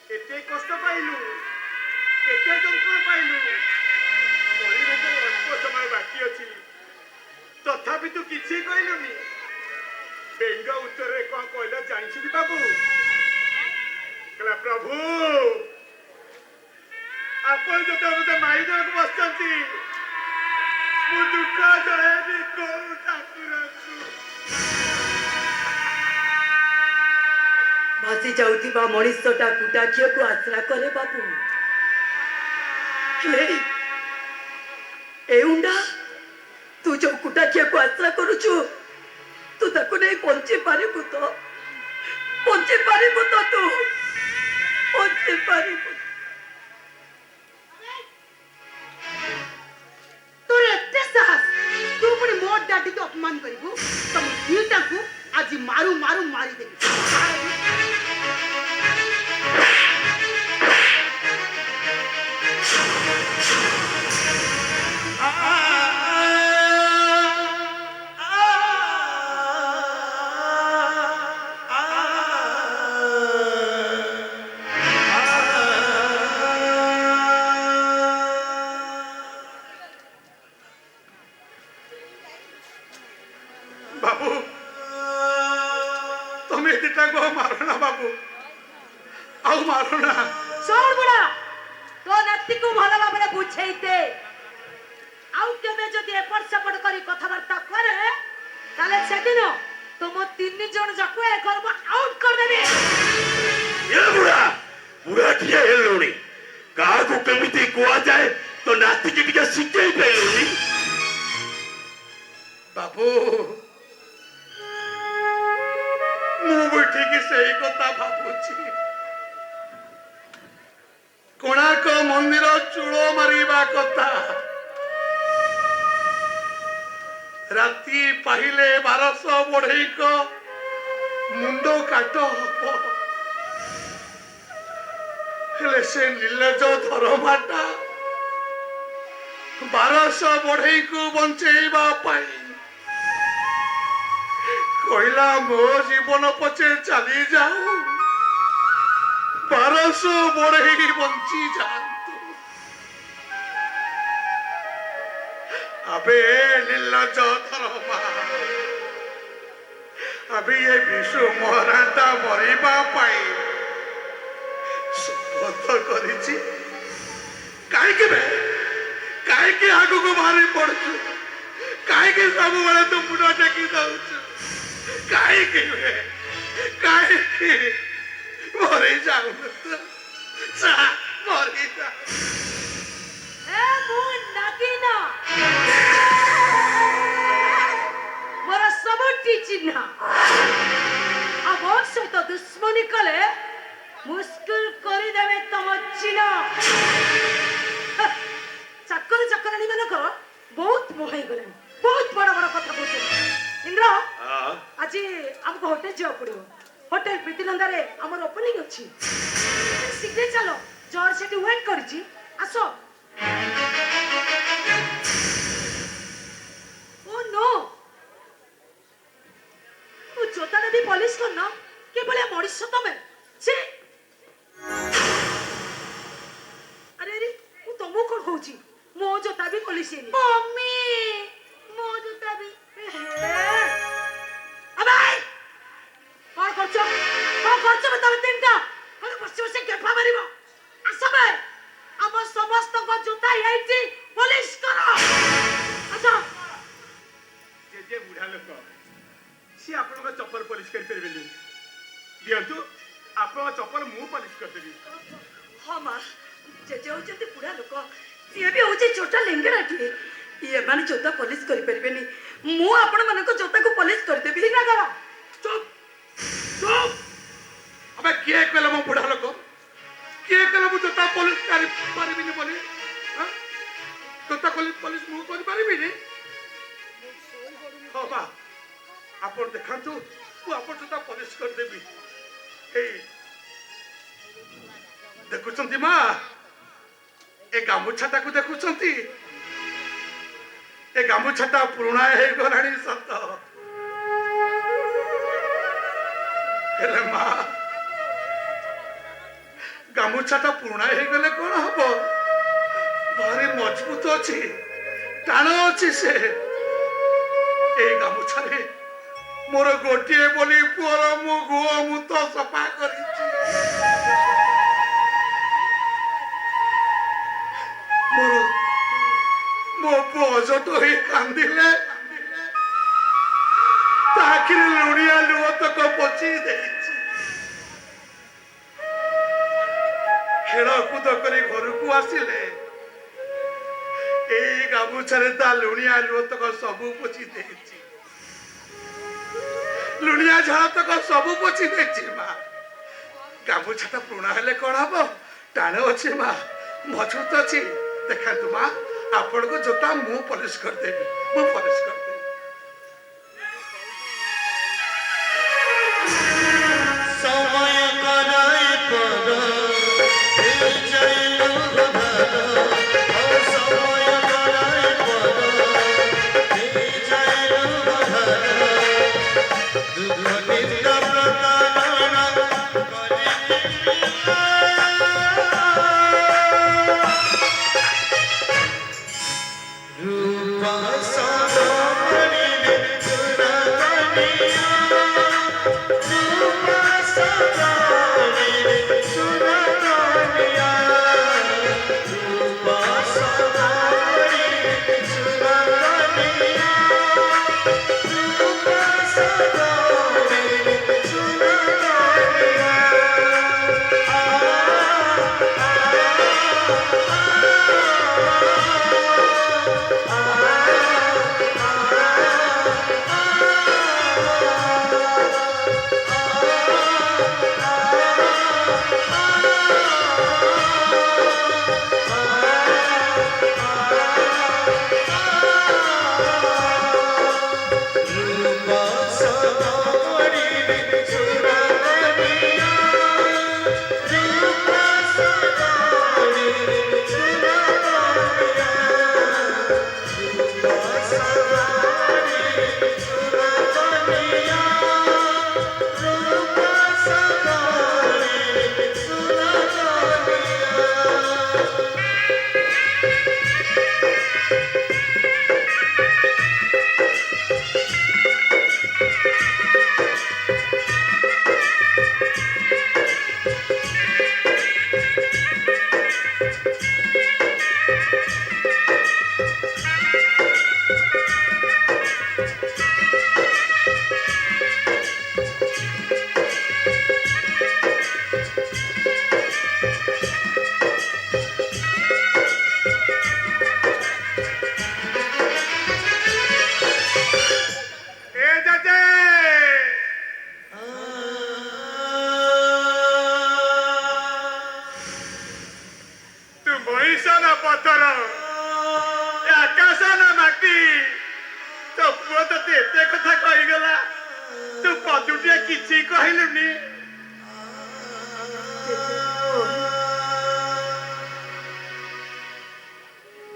କେତେ କଷ୍ଟ ପାଇଲୁ, କେତେ ଯନ୍ତ୍ରଣା ପାଇଲୁ। ମରିବାକୁ ଅଳ୍ପ ସମୟ ବାକି ଅଛି, ତଥାପି ତୁ କିଛି କହିଲୁନି। ବେଙ୍ଗ ଉତ୍ତରରେ କଣ କହିଲା ଜାଣିଛୁ କି ବାବୁ? କହିଲା, ପ୍ରଭୁ ଆପଣ ଯେତେବେଳେ ମତେ ମାରିଦେବାକୁ ବସିଛନ୍ତି, ମୁଁ ଦୁଃଖ ଜଳେବି କୋଉ ଠାକୁରଙ୍କୁ। ଭାସି ଯାଉଥିବା ମଣିଷଟା କୁଟାଖିଆକୁ ଆଶ୍ରା କରେ ବାବୁ। ହେଲେ ଏ ଉଣ୍ଡା, ତୁ ଯୋଉ କୁଟାଖିଆକୁ ଆଶ୍ରା କରୁଛୁ, ତୁ ତାକୁ ନେଇ ବଞ୍ଚି ପାରିବୁ ତ? ବଞ୍ଚି ପାରିବୁ ତ? ତୁ ବଞ୍ଚି ପାରିବୁ? তোর এতে সাহস, তু পুଣି ମୋ ଡାଡିକୁ ଅପମାନ କରିବୁ? ତମ ଦିଟାକୁ ଆଜି ମାରୁ ମାରୁ ମାରିଦେବି। ବାବୁ ତମେ ଦିଟାକୁ ଆଉ ମାର ନା ବାବୁ, ଆଉ ମାର ନା। ଶୁଣ ବୁଢା, ତୋ ନାତିକୁ ଭଲ ଭାବରେ ବୁଝେଇଦେ। ଆଉ କେବେ ଯଦି ଏପଟ ସେପଟ କରି କଥାବାର୍ତ୍ତା କରେ, ତାହେଲେ ସେଦିନ ତୁମ 3 ଜଣ ଯାକ ଏ ଘରକୁ ଆଉଟ୍ କରିଦେବି। ଏ ବୁଢା ବୁଢା ଟିଏ ହେଲୁଣି, କାହାକୁ କେମିତି କୁହାଯାଏ ତ ନାତିକି ଟିକେ ଶିଖେଇ ପାରିଲୁନି। ବାବୁ ମୁଁ ବି ଠିକ ସେଇ କଥା ଭାବୁଛି। କୋଣାର୍କ ମନ୍ଦିର ଚୂଳ ମାରିବା କଥା, ରାତି ପାହିଲେ 1200 ବଢେଇଙ୍କ ମୁଣ୍ଡ କାଟ ହବ। ହେଲେ ସେ ନିର୍ଲଜ ଧରମାଟା 1200 ବଢେଇଙ୍କୁ ବଞ୍ଚେଇବା ପାଇଁ କହିଲା, ମୋ ଜୀବନ ପଛେ ଚାଲି ଯାଉ, 1200 ବଢେଇ ବଞ୍ଚି ଯାଆନ୍ତୁ। আবে নির্লজ্জ ধর্মা, আবে এ বিশু মহারাজা মরিবা পাই শপথ করেছি। কাইকি বে, কাইকি আগুକୁ বাহারি পড়ছু, কাইকি ସବୁବେଳେ ତୁ ମୁଣ୍ଡ ଟେକି ଦଉଛୁ, କାଇକି ବେ, କାଇକି? ମରି ଯାଉନୁ ତ, ଯା ମରି ଯା। ଏ ମୁଁ ନାଗିନ, ମୋର ସବୁଠି ଚିହ୍ନ। ଆଉ ମୋ ସହିତ ଦୁଶ୍ମନୀ କଲେ ମୁସ୍କିଲ କରିଦେବେ ତମ ଚିହ୍ନ। ଚାକର ଚାକରାଣୀ ମାନଙ୍କର ବହୁତ ମୋହ ହେଇଗଲାଣି, ବହୁତ ବଡ ବଡ କଥା କହୁଛନ୍ତି। ଇନ୍ଦ୍ର, ଆଜି ଆମକୁ ହୋଟେଲ ଯିବାକୁ ପଡିବ। ହୋଟେଲ ପ୍ରୀତିନନ୍ଦାରେ ଆମର ଓପନିଂ ଅଛି। ଶୀଘ୍ର ଚାଲ, ଜର୍ଜ ସେଠି ୱେଟ୍ କରିଛି, ଆସ। ଓ नो, ଜୋତାଟା ବି ପଲିସ କରିନ, କିଭଳିଆ ମଣିଷ ତମେ। ଛୀ! ଆରେ ଆରେ, ମୁଁ ତମକୁ କଣ କହୁଛି, ମୋ ଜୋତା ବି ପଲିସ ହେଇନି। ମମ୍ମି ମୋ ଜୋତା ବି। କଣ କରୁଛ, କଣ କରୁଛ ତମେ ତିନିଟା? କଣ ବସି ବସି ଗେଫା ମାରିବ? ଆସ ବେ, ଆମ ସମସ୍ତଙ୍କ ଜୋତା ହେଇଛି, ପଲିସ କର। ଆସ। ଯେ ବୁଢା ଲୋକ, ସିଏ ଆପଣଙ୍କ ଚପଲ ପଲିସ କରିପାରିବେନି। ଦିଅନ୍ତୁ, ଆପଣଙ୍କ ଚପଲ ମୁଁ ପଲିସ କରିଦେବି। ହଁ ମା, ଜେଜେ ହଉଛନ୍ତି ବୁଢା ଲୋକ, ସିଏ ବି ହଉଛି ଛୋଟ ଲେଙ୍ଗେରାଟିଏ। ଏମାନେ ଜୋତା ପଲିସ କରିପାରିବେନି, ମୁଁ ଆପଣମାନଙ୍କ ଜୋତାକୁ ପଲିସ କରିଦେବି। ଚୁପ୍ ଚୁପ୍। আবে କିଏ କହିଲା ମୋ ବୁଢା ଲୋକ? କିଏ କହିଲା ମୁଁ ଜୋତା ପଲିସ ପାରିବିନି ବୋଲି? ଜୋତା ପଲିସ ମୁଁ କରିପାରିବିନି? ହଁ ବା, ଆପଣ ଦେଖାନ୍ତୁ, ମୁଁ ଆପଣ ଜୋତା ପଲିସ କରିଦେବି। ଏଇ ଦେଖୁଛନ୍ତି ମା, ଏ ଗାମୁଛାଟାକୁ ଦେଖୁଛନ୍ତି? ଏ ଗାମୁଛାଟା ପୁରୁଣା ହେଇଗଲାଣି ସତ, ହେଲେ ମା ଗାମୁଛାଟା ପୁରୁଣା ହେଇଗଲେ କଣ ହବ? ଭାରି ମଜବୁତ ଅଛି, ଟାଣ ଅଛି ସେ। ଏଇ ଗାମୁଛାରେ ମୋର ଗୋଟିଏ ବୋଲି ପୁଅର ମୁଁ ଗୁଅ ମୁତ ସଫା କରିଛି। ମୋ ପୁଅ ଅଜଟ ହେଇ କାନ୍ଦିଲେ ତା ଆଖିରେ ଲୁଣିଆ ଲୁହ ତକ ପୋଛି ଦେଇଛି। ଖେଳକୁଦ କରି ଘରକୁ ଆସିଲେ ଏଇ ଗାମୁଛାରେ ତା ଲୁଣିଆ ଲୁହ ତକ ସବୁ ପୋଛି ଦେଇଛି। ଲୁଣିଆ ଝାଳ ତକ ସବୁ ପୋଛି ଦେଇଛି ମା। ଗାମୁଛାଟା ପୁରୁଣା ହେଲେ କଣ ହବ? ଟାଣ ଅଛି ମା, ମଜବୁତ ଅଛି। ଦେଖାନ୍ତୁ ମା, ଆପଣଙ୍କୁ ଜୋତା ମୁଁ ପଲିସ କରିଦେବି, ମୁଁ ପଲିସ କରିଦେବି। ସମୟ କରାଏ ପର ଚାଇଲୁ ଘର ସମୟ କରାଏ ପର ଚାଇଲୁ ଘର ଦୁଃଖ ନିତ୍ୟ ପ୍ରତାରଣା ରୂପା ସଦମଣିରେ ସୁରବଣିଆ ରୂପା ସଦମଣିରେ ସୁରବଣିଆ ରୂପା ସଦମଣିରେ ସୁରବଣିଆ ରୂପା ସଦମଣିରେ ସୁରବଣିଆ ରୂପା ସଦମଣିରେ ସୁରବଣିଆ ରୂପା ସଦମଣିରେ ସୁରବଣିଆ ରୂପା ସଦମଣିରେ ସୁରବଣିଆ ରୂପା ସଦମଣିରେ ସୁରବଣିଆ ଏ ଜେଜେ, ତୁ ମହିଷ ନା ପଥର, ଏ ଆକାଶ ନା ମାଟି? ତୋ ପୁଅ ତତେ ଏତେ କଥା କହିଗଲା, ତୁ ପଦୁଟିଏ କିଛି କହିଲୁନି।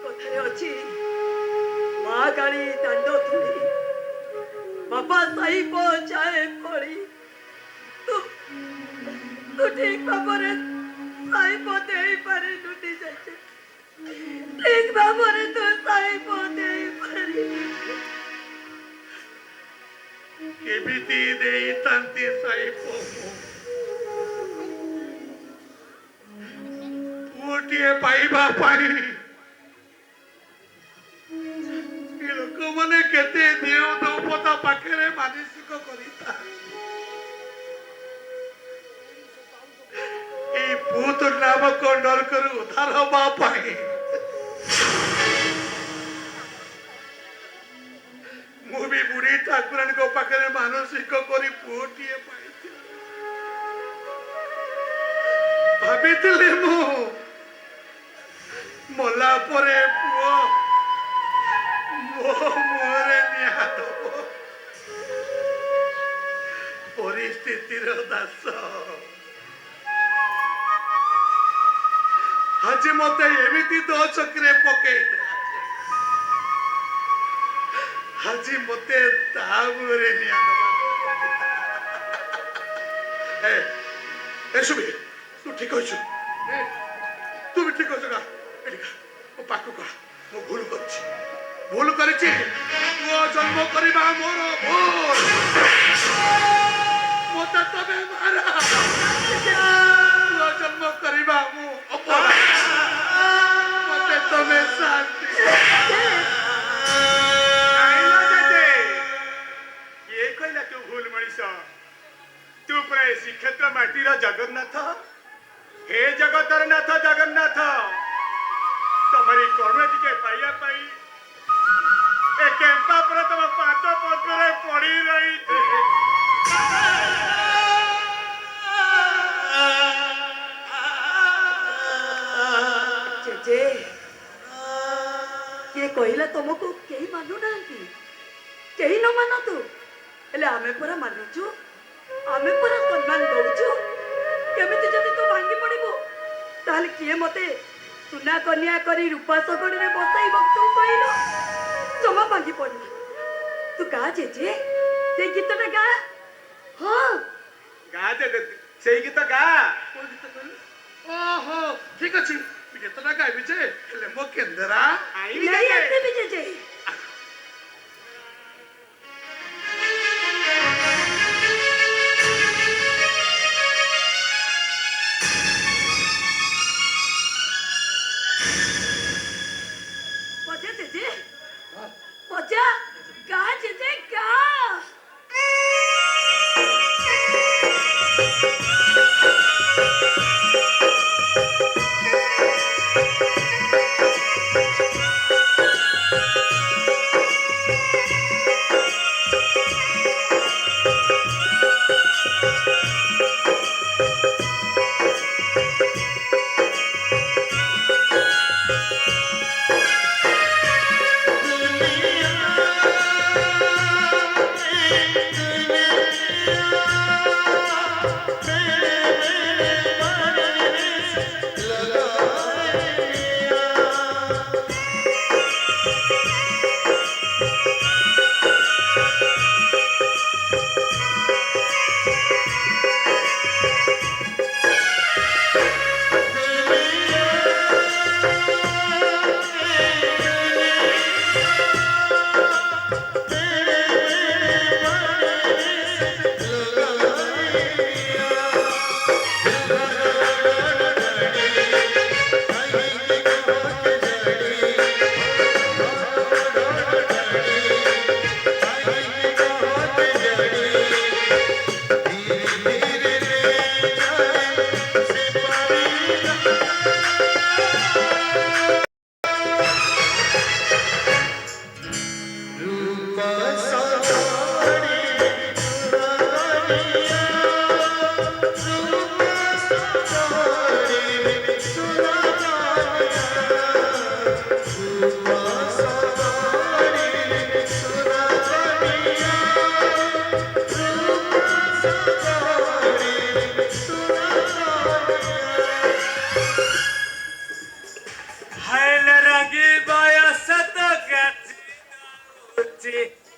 କଥାରେ ଅଛି, ମା ଗାଳି ଦାଣ୍ଡ ଧୂଳି, ବାପା ସାଇ ପଚାଏ ପଳି। ତୁ ଠିକ ଭାବରେ ସାଇ ଦେଇପାରିଲୁ ନିଜେ, ଠିକ ଭାବରେ ତୁ ସାଇ ଦେଇପାରିଲୁ। କେମିତି ଦେଇଥାନ୍ତି ସାଇପ? ପୁଅଟିଏ ପାଇବା ପାଇଁ ଲୋକମାନେ କେତେ ଦେଉ ଦୌପତା ପାଖରେ ମାନସିକ କରିଥାନ୍ତି। এই ভূত নামক নরকରୁ ଉଦ୍ଧାର ହେବା ପାଇଁ ମୁଁ ବି ବୁଢୀ ଠାକୁରାଣୀଙ୍କ ପାଖରେ ମାନସିକ କରି ପୁଅଟିଏ ପାଇଥିଲି। ଭାବିଥିଲି ମୁଁ ମଲା ପରେ ପୁଅ ମୋ ମୁହଁରେ ନିଆଁ ଦେବ। ପରିସ୍ଥିତିର ଦାସ ଆଜି ମତେ ଏମିତି ଦୋ ଚକିରେ ପକେଇ ଦେଲା। ଆଜି ମତେ ତା ମୁହଁରେ ନିଆଁ ଦେବା। ଏ ସୁବି, ତୁ ଠିକ ଅଛୁ? ତୁ ବି ଠିକ ଅଛୁ ନା ଏଠିକା ମୋ ପାଖକୁ ଆ ମୁଁ ଭୁଲ କରିଛି ପୁଅ ଜନ୍ମ କରିବା ମୋର ଭୁଲ ମୋତେ ତମେ ମାରା ପୁଅ ଜନ୍ମ କରିବା ମୁଁ ଅପରାଧ ମୋତେ ତମେ ଶାନ୍ତି କିଏ କହିଲା ତୁ ଭୁଲ ମଣିଷ ତୁ ପ୍ରାୟ ଶ୍ରୀକ୍ଷେତ୍ର ମାଟିର ଜଗନ୍ନାଥ हे जगतर नाथ जगन्नाथ तुम्हारी करुणा टिके पाइया पाई ए केम्पा पर तुम पाद पद्मरे पड़ी रही जेजे किए कहला तुमको कहीं मानु ना कहीं न मान तू हेले आमे पूरा मानुचु आमे पूरा सम्मान दउचु केमिति जदि तू भांगी पड़िबो ताले किए मते सुना कन्या करी रूपा सगड़ी रे बसाई तू कहलो जमा भांगी पड़ना तू गा जेजे से गीतटा गा हां गा दे सेई गीत गा ओहो ठीक अछि गीतटा गाइबी जे हेले मो केंदरा आई नहीं आते भी जेजे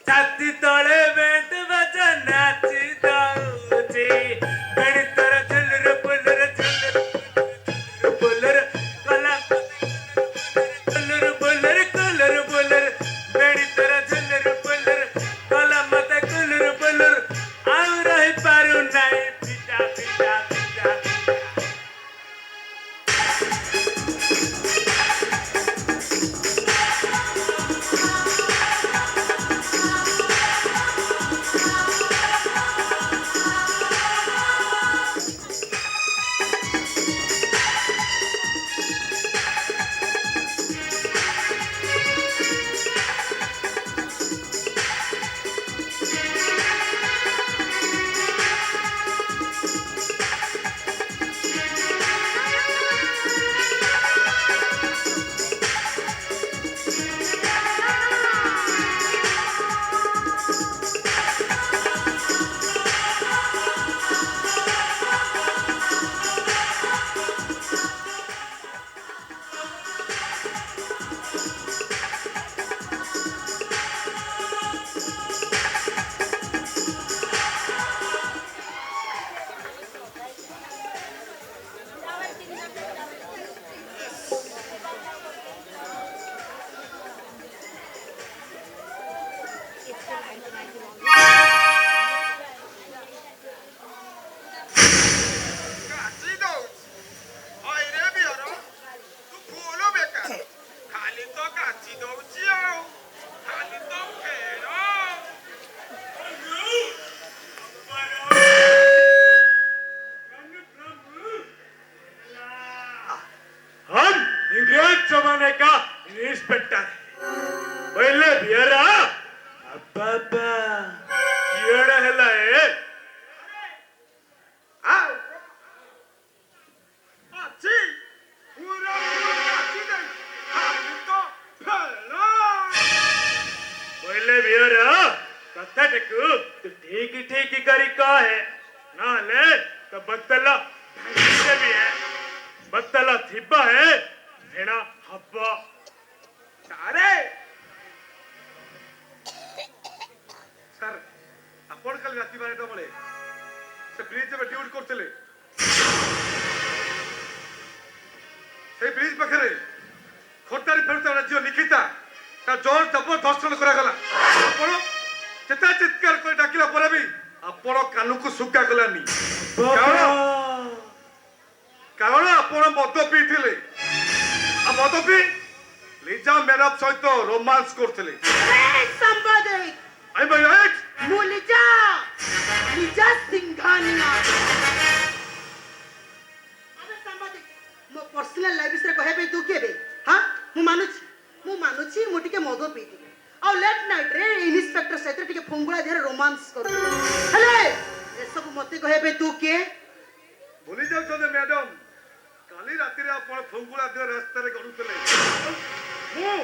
छाती तले बेट बजा नाची दाऊची बड़ी तरह झुलर पुलर कला कलर बड़ी तरह झुलर पुलर कला मत कुलर आउ रही पारू नहीं पिटा पिटा पिटा ତ କାଚି ଦଉଛି ଆଉ ଖାଲି ତ ଫେଣ। हम इंग्रज जमाने का इंस्पेक्टर पहले बियरा अब्बा किएड़ा हैला ए ଆଉ ଅଛି ପୁରା କାଚି ଦେ ଖାଲି ତ ଫେଣ। पहले बियरा कथा टेकु तू ठीक करी का है ना ले तो बत्तला ढंगे भी है बत्तला थिब्बा है हेना हब्बा ସାରେ ସାର୍ ଆପଣ କାଲି ରାତି 12ଟା ବେଳେ ସେ ବ୍ରିଜ ଏବେ ଡ୍ୟୁଟି କରୁଥିଲେ ସେଇ ବ୍ରିଜ ପାଖରେ ଖଟାରି ଫେରୁଥିବା ଝିଅ ନିକିତା ତା ଜୋର ଜବରଦସ୍ତ କରାଗଲା। ଆପଣ ଯେତେ ଚିତ୍କାର କରି ଡାକିଲା ପରେ ବି ଆପଣ କାନକୁ ସୁକା କଲାନି କାରଣ ଆପଣ ମଦ ପିଇଥିଲେ ଆଉ ମଦ ପିଇ ଲିଜା ମ୍ୟାଡମ ସହିତ ରୋମାନ୍ସ କରୁଥିଲେ। ସାମ୍ବାଦିକ ଆଇ ଭାଇ ରାଇଟ୍ ମୁଁ ଲିଜା ସିଂଘାନିଆ। ଆରେ ସାମ୍ବାଦିକ ମୋ ପର୍ସନାଲ ଲାଇଫ ବିଷୟରେ କହିବା ପାଇଁ ତୁ କିଏ ବେ? ହଁ ମୁଁ ମାନୁଛି ମୁଁ ଟିକେ ମଦ ପିଇଥିଲି ଆଉ ଲେଟ୍ ନାଇଟ୍ ରେ ଇନ୍ସପେକ୍ଟର ସହିତ ଟିକେ ଫୁଙ୍ଗୁଳା ଦେହରେ ରୋମାନ୍ସ କରୁଥିଲି ହେଲେ ଏସବୁ ମତେ କହିବା ପାଇଁ ତୁ କିଏ? ଭୁଲି ଯାଉଛନ୍ତି ମ୍ୟାଡମ କାଲି ରାତିରେ ଆପଣ ଫୁଙ୍ଗୁଳା ଦେହ ରାସ୍ତାରେ ଗଡୁଥିଲେ ମୁଁ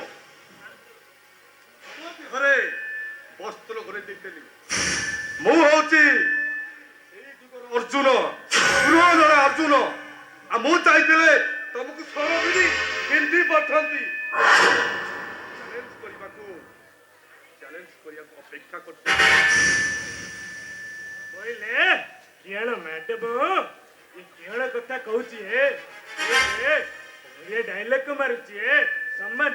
ଘରେ ବସ୍ତ୍ର ଘରେ ଦେଇଥିଲି। ମୁଁ ହଉଛି ସେଇ ଯୁଗର ଅର୍ଜୁନ ପୁରୋଧର ଅର୍ଜୁନ ଆଉ ମୁଁ ଚାହିଁଥିଲେ ତମକୁ ସରବିରି ପିନ୍ଧି ପଠାନ୍ତି ଚ୍ୟାଲେଞ୍ଜ କରିବାକୁ ଅପେକ୍ଷା କରୁଛି। बोले केळ मैडम ये केळ कथा कहूची है ये डायलॉग को मारुची है सम्मान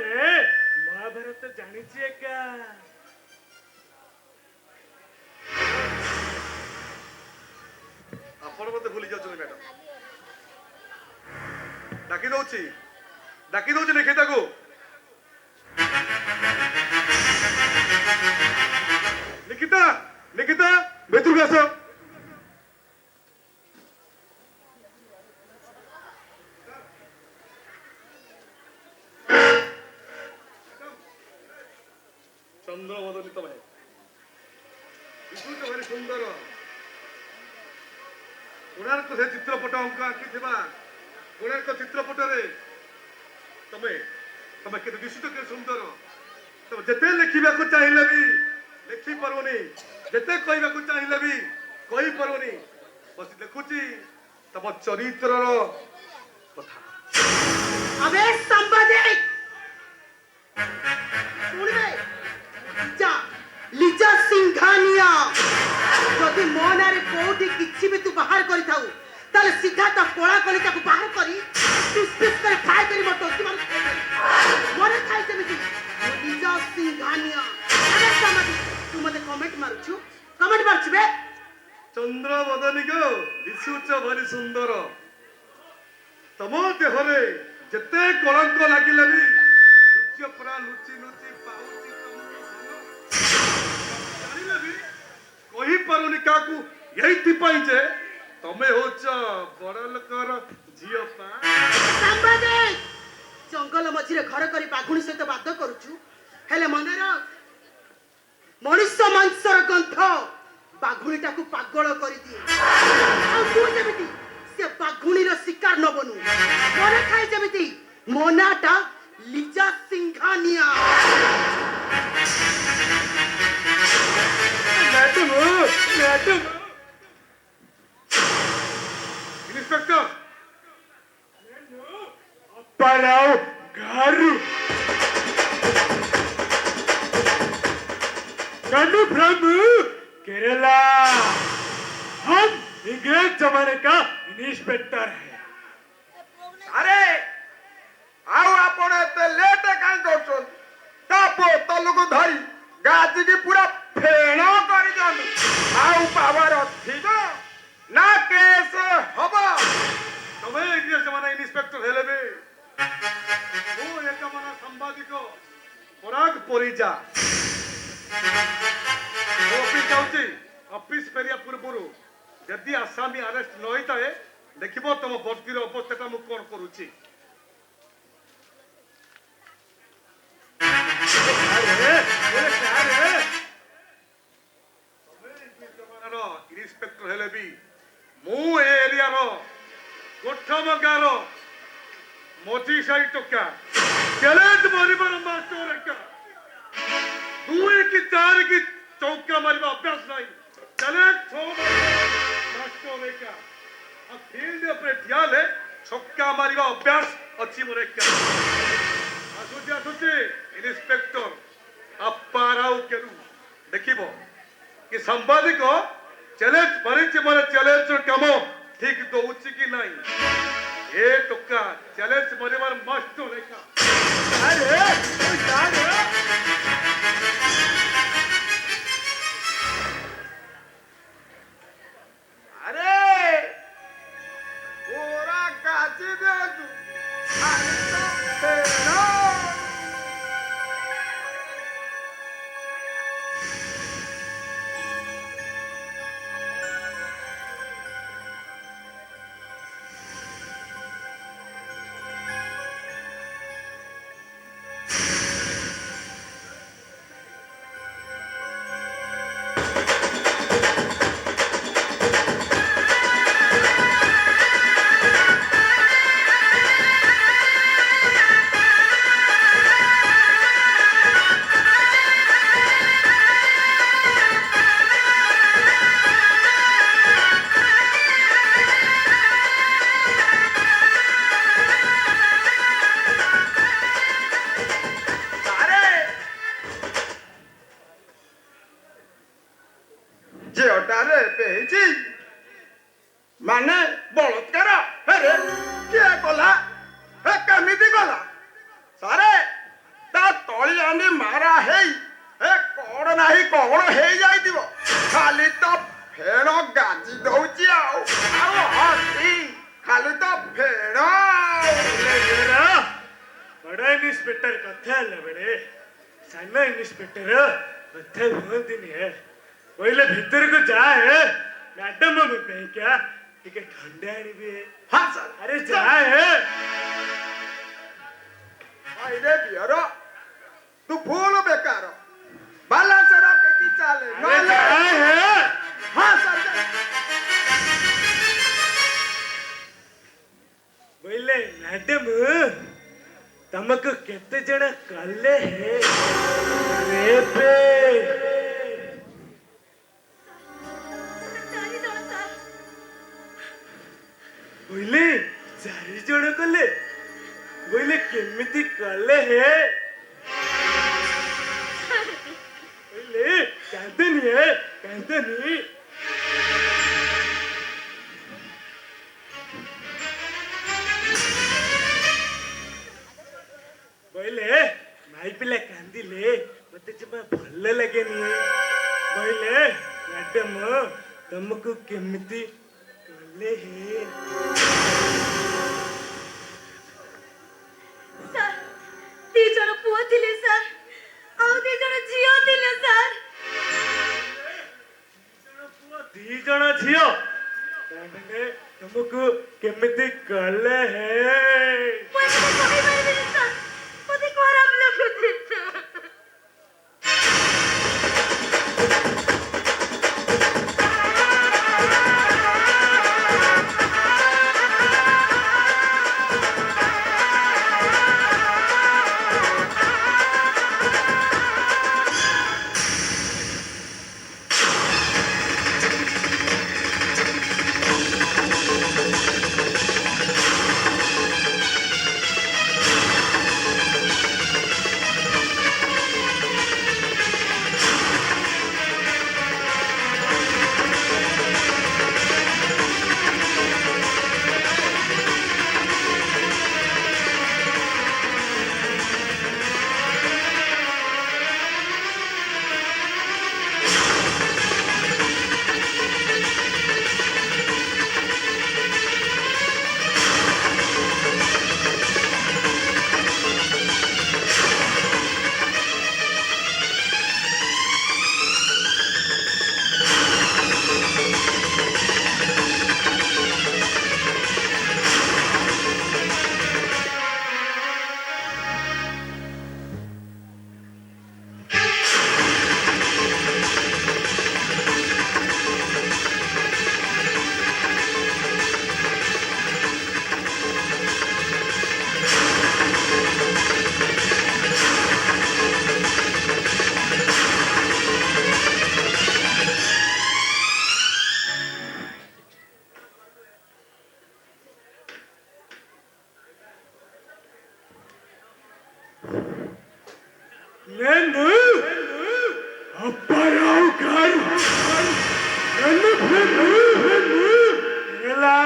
महाभारत जानी छी का ଆପଣ ମତେ ଭୁଲି ଯାଉଛନ୍ତି ମ୍ୟାଡମ। ଡାକି ଦଉଛି ନିକିତାକୁ। ନିକିତା ଭିତରକୁ ଆସ। ଚନ୍ଦ୍ରବଦନୀ ତମେ ବିଦ୍ୟୁତ ଭାରି ସୁନ୍ଦର କୋଣାର୍କ ସେ ଚିତ୍ରପଟ ଅଙ୍କ ଆଙ୍କିଥିବା କୋଣାର୍କ ଚିତ୍ରପଟରେ ତମେ କେତେ ଦିଶୁଛ କେତେ ସୁନ୍ଦର। ତମେ ଯେତେ ଲେଖିବାକୁ ଚାହିଁଲେ ବି ଲେଖିପାରୁନି ଯେତେ କହିବାକୁ ଚାହିଁଲେ ବି କହିପାରୁନି ବସି ଲେଖୁଛି ତମ ଚରିତ୍ରର କଥା। अबे संपादक सुनबे लिजा सिंघानिया जदि मो नारे कोठी किछि भी तू बाहर करि थाउ ताले सीधा ता कोळा कलिता को बाहर करी पिस करे फ्राई करी मत टोकी मार मोरे खाइ जेमिति लिजा सिंघानिया अरे संपादक तू मते कमेंट मारछु बे ଚନ୍ଦ୍ରବଦନୀ ଗୋ ଦିଶୁଛ ଭାରି ସୁନ୍ଦର। ତମ ଦେହରେ ଯେତେ କଳଙ୍କ ଲାଗିଲେ ବି ସୂର୍ଯ୍ୟ ପରା ଲୁଚି ପାଉଛି ଜାଣିଲେ ବି କହିପାରୁନି କାହାକୁ ଏଇଥିପାଇଁ ଯେ ତମେ ହଉଛ ବଡ ଲୋକର ଝିଅ ପା। ସାମ୍ବାଦିକ ଜଙ୍ଗଲ ମଝିରେ ଘର କରି ବାଘୁଣୀ ସହିତ ବାଦ କରୁଛୁ ହେଲେ ମନେ ରଖ ମଣିଷ ମାଂସର ଗନ୍ଧ ବାଘୁଣୀଟାକୁ ପାଗଳ କରିଦିଏ ଆଉ ତୁ ଯେମିତି ସେ ବାଘୁଣୀର ଶିକାର ନ ବନୁ ମନେ ଥାଏ ଯେମିତି ମୋ ନାଁଟା ଲିଜା ସିଂଘାନିଆ। मैडम ଇନ୍ସପେକ୍ଟର पराओ घर कनु फ्रॉम केरला हम इंग्रज जमाने का इंस्पेक्टर है। अरे आओ आपण एते लेट काई करछन तापो तलको धरी गाजी की पूरा फेण करी जन आउ पावर अछि ना केस हबो तमे इंग्रज जमाना इंस्पेक्टर हेले बे ओ एक जमाना ସାମ୍ବାଦିକ ପରାଗ ପରିଜା ଅଫିସ ଯାଉଛି ଅଫିସ ଫେରିବା ପୂର୍ବରୁ ଯଦି ଆସାମୀ ଆରେଷ୍ଟ ନ ହେଇଥାଏ ଦେଖିବ ତମ ବର୍ଦ୍ଦିର ଅବସ୍ଥାଟା ମୁଁ କଣ କରୁଛି। ଇନ୍ସପେକ୍ଟର ହେଲେ ବି ମୁଁ ଏ ଏରିଆର ଗୋଠମଗାର ମଝି ସାହି ଟୋକା ଚ୍ୟାଲେଞ୍ଜ ମାରିବାର ମାଷ୍ଟର ଏକା 2 କି 4 କି ଚୌକା ମାରିବା ଅଭ୍ୟାସ ନାହିଁ ଚ୍ୟାଲେଞ୍ଜ 6 ମାଷ୍ଟର ଏକା ଆଉ ଫିଲ୍ଡ ଉପରେ ଠିଆ ହେଲେ ଛକା ମାରିବା ଅଭ୍ୟାସ ଅଛି ମୋର ଏକା। ଆସୁଛି ଇନ୍ସପେକ୍ଟର ଆପାରାଉ କେରୁ ଦେଖିବ कि संपादिक चैलेंज मारिछि माने चैलेंज काम ठीक दउछि कि नहीं ए टोका चैलेंज मारिबार मास्टर लेका अरे पूरा काची दे तू अरे तो तेरा झीटारे पेची माने बलात्कार अरे किए कला हे केमिति कला सारे ता तळी आनी मारा हेई हे कोड नाही कोड हेई जाइतिबो खाली तो फेण गाजी दउची आउ हसी खाली तो फेण बड़ा इंस्पेक्टर कथा बड़े साना इंस्पेक्टर कथा हुंदिनी है पहले भीतर को जा है मैडम में क्या टिके ठंडा भी है हां सर अरे जा है आइरे बियरो तू फूल बेकार बाला सरा के की चाले अरे जा है हां सर पहले मैडम तमको केते जण कल्ले है रे पे बोले 4 जण कले बोले केमिति कले हे बोले कांदनी है कांदनी बोले माई पिला कांदिले मते जमा भल लागेनी बोले मैडम तुमको केमिति कले हे सर 2 जण पुआ थिले सर आउ 2 जण झियो थिले सर 2 जण झियो ताने तुमको केमिति कले हे मुझे कोई बारे में सर मुझे खराब लगुଛି నేను అప్పారావు గారు నన్ను ఎలా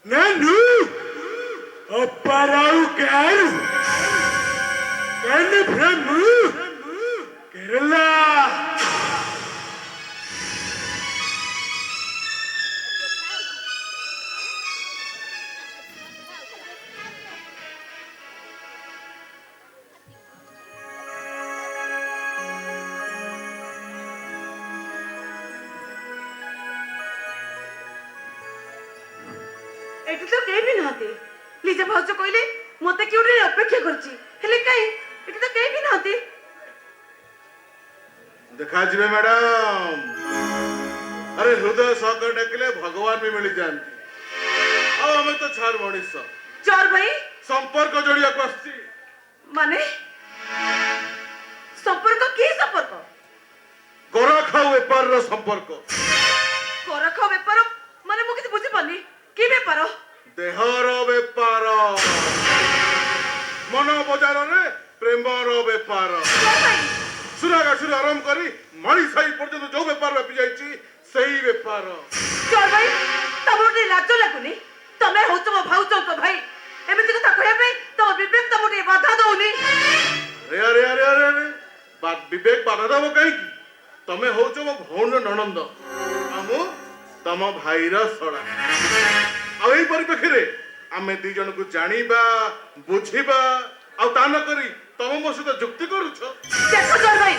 నేను అప్పారావు గారు నన్ను కేరళ ଏଠି ତ କେହି ବି ନାହାନ୍ତି ଲିଜା ଭାଉଜ କହିଲେ ମତେ କିଏ ଗୋଟେ ଅପେକ୍ଷା କରିଛି ହେଲେ କାଇଁ ଏଠି ତ କେହି ବି ନାହାନ୍ତି ଦେଖାଯିବେ ମ୍ୟାଡାମ। ଆରେ ହୃଦୟ ସହକ ଡାକିଲେ ଭଗବାନ ବି ମିଳିଯାଆନ୍ତି। ଆଉ ଆମେ ତ ଛାର ମଣିଷ ଚୋର ଭାଇ ସମ୍ପର୍କ ଯୋଡିବାକୁ ଆସିଛି। ମାନେ ସମ୍ପର୍କ କି ସମ୍ପର୍କ ଗରାଖ ବେପାରର ସମ୍ପର୍କ। କରଖ ବେପାର ମାନେ ମୁଁ କିଛି ବୁଝିପାରୁନି କି ବେପାର ଦେହର ବେପାର ମନ ବଜାରରେ ପ୍ରେମର ବେପାର। ଚୋର ଭାଇ ସୁରାଗାଛିରୁ ଆରମ୍ଭ କରି ମଣିଷାଇ ପର୍ଯ୍ୟନ୍ତ ଯୋଉ ବେପାର ବ୍ୟାପି ଯାଇଛି ସେଇ ବେପାର। ଚୋର ଭାଇ ତମକୁ ଟିକେ ଲାଜ ଲାଗୁନି ତମେ ହଉଛ ମୋ ଭାଉଜଙ୍କ ଭାଇ ଏମିତି କଥା କହିବା ପାଇଁ ତମ ବିବେକ ତମକୁ ଟିକେ ବାଧା ଦଉନି ଆରେ ଆରେ ଆରେ ଆରେ ଆରେ ବିବେକ ବାଧା ଦବ କାହିଁକି? ତମେ ହଉଛ ମୋ ଭଉଣୀର ନଣନ୍ଦ ଆଉ ମୁଁ ତମ ଭାଇର ଶଳା। ଆଉ ଏଇ ପରିପ୍ରେକ୍ଷୀରେ ଆମେ ଦି ଜଣକୁ ଜାଣିବା ବୁଝିବା ଆଉ ତା ନ କରି ତମେ ମୋ ସହିତ ଯୁକ୍ତି କରୁଛ। ଦେଖ ଚୋର ଭାଇ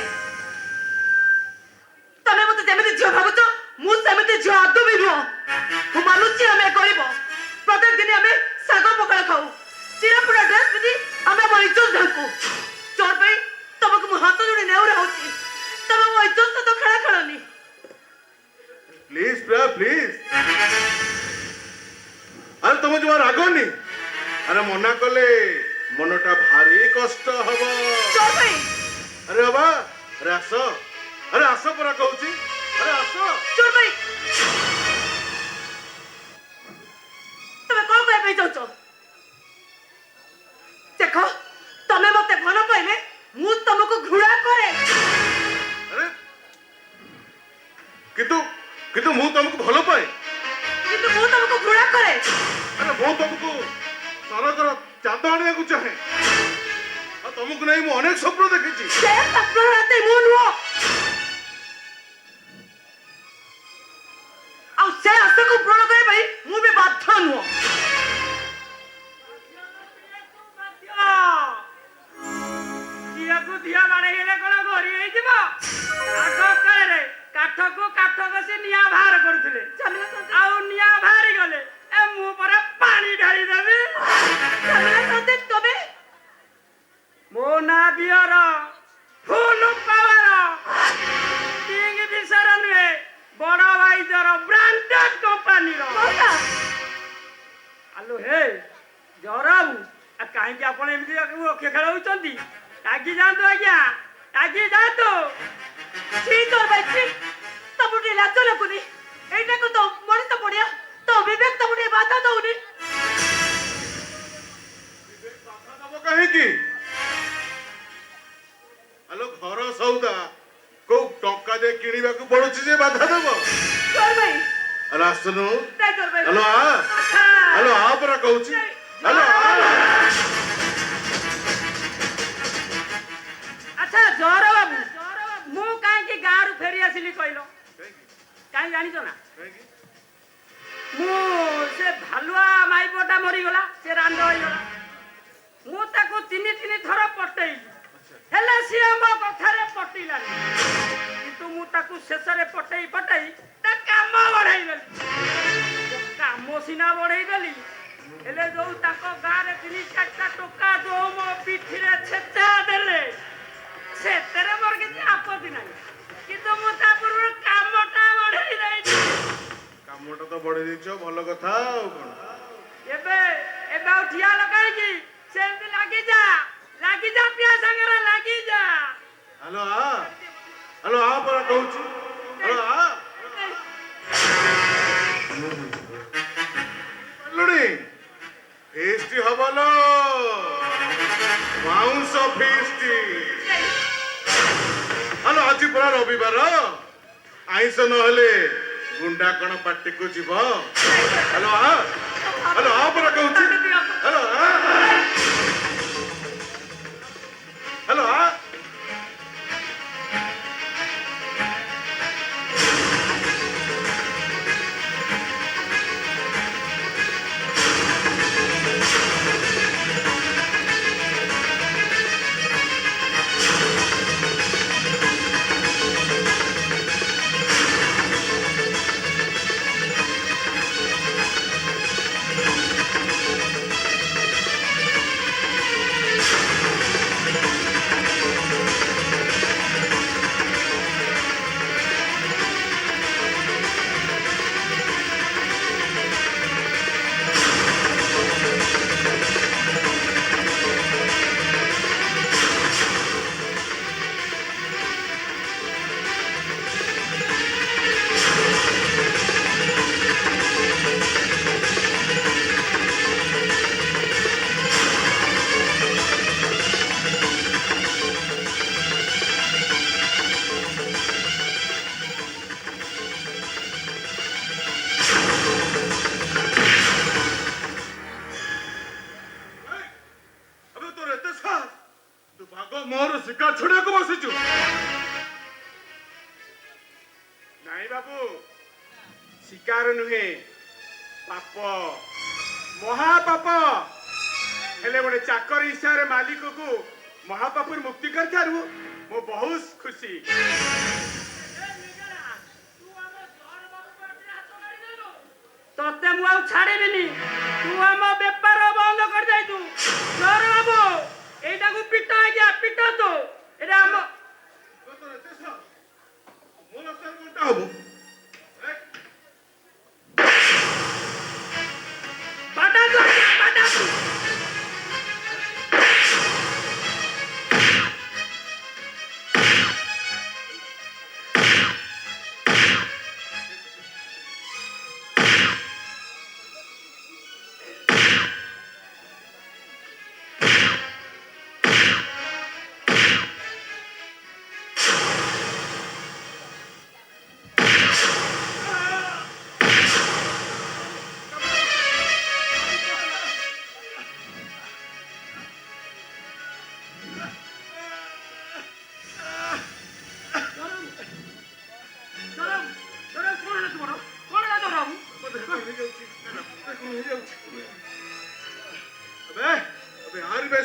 ତମେ ମତେ ଯେମିତି ଝିଅ ଭାବୁଛ ମୁଁ ସେମିତି ଝିଅ ଆଦୌ ବି ନୁହଁ। ମୁଁ ମାନୁଛି ଆମେ ଗରିବ ପ୍ରତ୍ୟେକ ଦିନ ଆମେ ଶାଗ ପଖାଳ ଖାଉ ଚିରାପୁରା ଡ୍ରେସ ପିନ୍ଧି ଆମେ ଆମ ଇଜ୍ଜତ ଢାଙ୍କୁ। ଚୋର ଭାଇ ତମକୁ ମୁଁ ହାତ ଯୋଡ଼ି ନେଉରେ ହଉଛି ତମେ ମୋ ଇଜ୍ଜତ ସହିତ ଖେଳ ଖେଳନି ପ୍ଲିଜ ପ୍ରିୟା ପ୍ଲିଜ। ଆରେ ତମେ ଜମା ରାଗନି। ଆରେ ମନା କଲେ ମନଟା ଭାରି କଷ୍ଟ ହବ। ଚୋର ଭାଇ ଆରେ ବାବା ଆରେ ଆସ ଆରେ ଆସ ପରା କହୁଛି ଆରେ ଆସ। ଚୋର ଭାଇ ତମେ କଣ କହିବା ପାଇଁ ଚାହୁଁଛ? ଦେଖ ତମେ ମତେ ଭଲ ପାଇଲେ ମୁଁ ତମକୁ ଘୃଣା କରେ ଆରେ କିନ୍ତୁ କିନ୍ତୁ ମୁଁ ତମକୁ ଭଲ ପାଏ। କିନ୍ତୁ ମୁଁ ତମକୁ ଘୃଣା କରେ ଆରେ ମୁଁ ତମକୁ ସରଗର ଚାନ୍ଦ ଆଣିବାକୁ ଚାହେଁ ଆଉ ତମକୁ ନେଇ ମୁଁ ଅନେକ ସ୍ୱପ୍ନ ଦେଖିଛି। ସେ ସ୍ୱପ୍ନ ରାତି ମୁଁ ନୁହଁ ଆଉ ସେ ଆଶାକୁ ପୂରଣ କରିବା ପାଇଁ ମୁଁ ବି ବାଧ୍ୟ ନୁହଁ। ଦିଆକୁ ଦିଆ ବାଡ଼େଇ ହେଲେ କଣ ଘରି ହେଇଯିବ? ଆଗ କାଳରେ କାଠକୁ କାଠ ବସି ନିଆଁ ବାହାର କରୁଥିଲେ ଆଉ ନିଆଁ ବାହାରି ଗଲେ ଏ ମୁଁ ପରା ପାଣି ଢାଳି ଦେବି। ତମେ ମୋ ନା ବିଅର ଫୁଲ ପାୱାର କିଙ୍ଗ ଫିଶର ନୁହେଁ ବଡ ଭାଇଜର ବ୍ରାଣ୍ଡେଡ କମ୍ପାନୀର। ଆଲୋ ହେ ଜରାଉ କାହିଁକି ଆପଣ ଏମିତି ଅକ୍ଷେ ଖେଳଉଛନ୍ତି? ରାଗି ଯାଆନ୍ତୁ ଆଜ୍ଞା ରାଗି ଯାଆନ୍ତୁ। ତମକୁ ଟିକେ ଲାଜ ଲାଗୁନି? ଏଇଟାକୁ ତ ମଣିଷ ପଡିଆ ତ ବିବେକ ତମକୁ ଟିକେ ବାଧା ଦଉନି? କାହିଁକି? ଆଲୋ ଘର ସଉଦା କୋଉ ଟଙ୍କା ଦେଇ କିଣିବାକୁ ପଡୁଛି ଯେ ବାଧା ଦେବ? ଚୋର ଭାଇ ଆଲୋ ଆସୁନୁ ଚୋର ଭାଇ ଆଲୋ ଆ ପରା କହୁଛି ଆଲୋ ଆଚ୍ଛା ଜର ବାବୁ ମୁଁ କାହିଁକି ଗାଁରୁ ଫେରି ଆସିଲି କହିଲ? କାହିଁ ଜାଣିଛ ନା? ମୁଁ ସେ ଭାଲୁଆ ମାଇପଟା ମରିଗଲା ସେ ରାଣ୍ଡ ହେଇଗଲା ମୁଁ ତାକୁ ତିନି ଥର ପଟେଇଲି ହେଲେ ସିଏ ମୋ କଥାରେ ପଟିଲାନି କିନ୍ତୁ ମୁଁ ତାକୁ ଶେଷରେ ପଟେଇ ତା କାମ ବଢେଇ ଦେଲି। କାମ ସିନା ବଢେଇ ଦେଲି ଠିଆ ଲଗାଇକି ସେମିତି ଲାଗିଯା ପିଆ ସାଙ୍ଗରେ ଲାଗିଯା। ହ୍ୟାଲୋ ଆ ପରା କହୁଛି ହ୍ୟାଲୋ ଲୁଣି ଫିଷ୍ଟି ହବଲ ବାଉଁଶ ଫିଷ୍ଟି। ହ୍ୟାଲୋ ଆଜି ପରା ରବିବାର ଆଇଁଷ ନହେଲେ ଗୁଣ୍ଡା କଣ ପାଟିକୁ ଯିବ? ହ୍ୟାଲୋ ଆ ପରା କହୁଛି ହ୍ୟାଲୋ ହ୍ୟାଲୋ ମୋର ଶିକାର ଛଡିବାକୁ ବସିଛୁ? ନାଇଁ ବାବୁ, ଶିକାର ନୁହେଁ, ପାପ, ମହାପାପ। ହେଲେ ଗୋଟେ ଚାକର ହିସାବରେ ମାଲିକକୁ ମହାପାପରୁ ମୁକ୍ତି କରିଥାରୁ ମୁଁ ବହୁତ ଖୁସି। ତତେ ମୁଁ ଆଉ ଛାଡ଼ିବିନି। ତୁ ଆମ ବେପାର ବନ୍ଦ କରିଦେଇଛୁ। ଜୋର ବାବୁ ଏଇଟାକୁ ପିଟ ଆଜ୍ଞା, ପିଟ ତୁ। ଏଇଟା ଆମ ବାଟାନ୍ତୁ ଆଜ୍ଞା, ବାଟାନ୍ତୁ।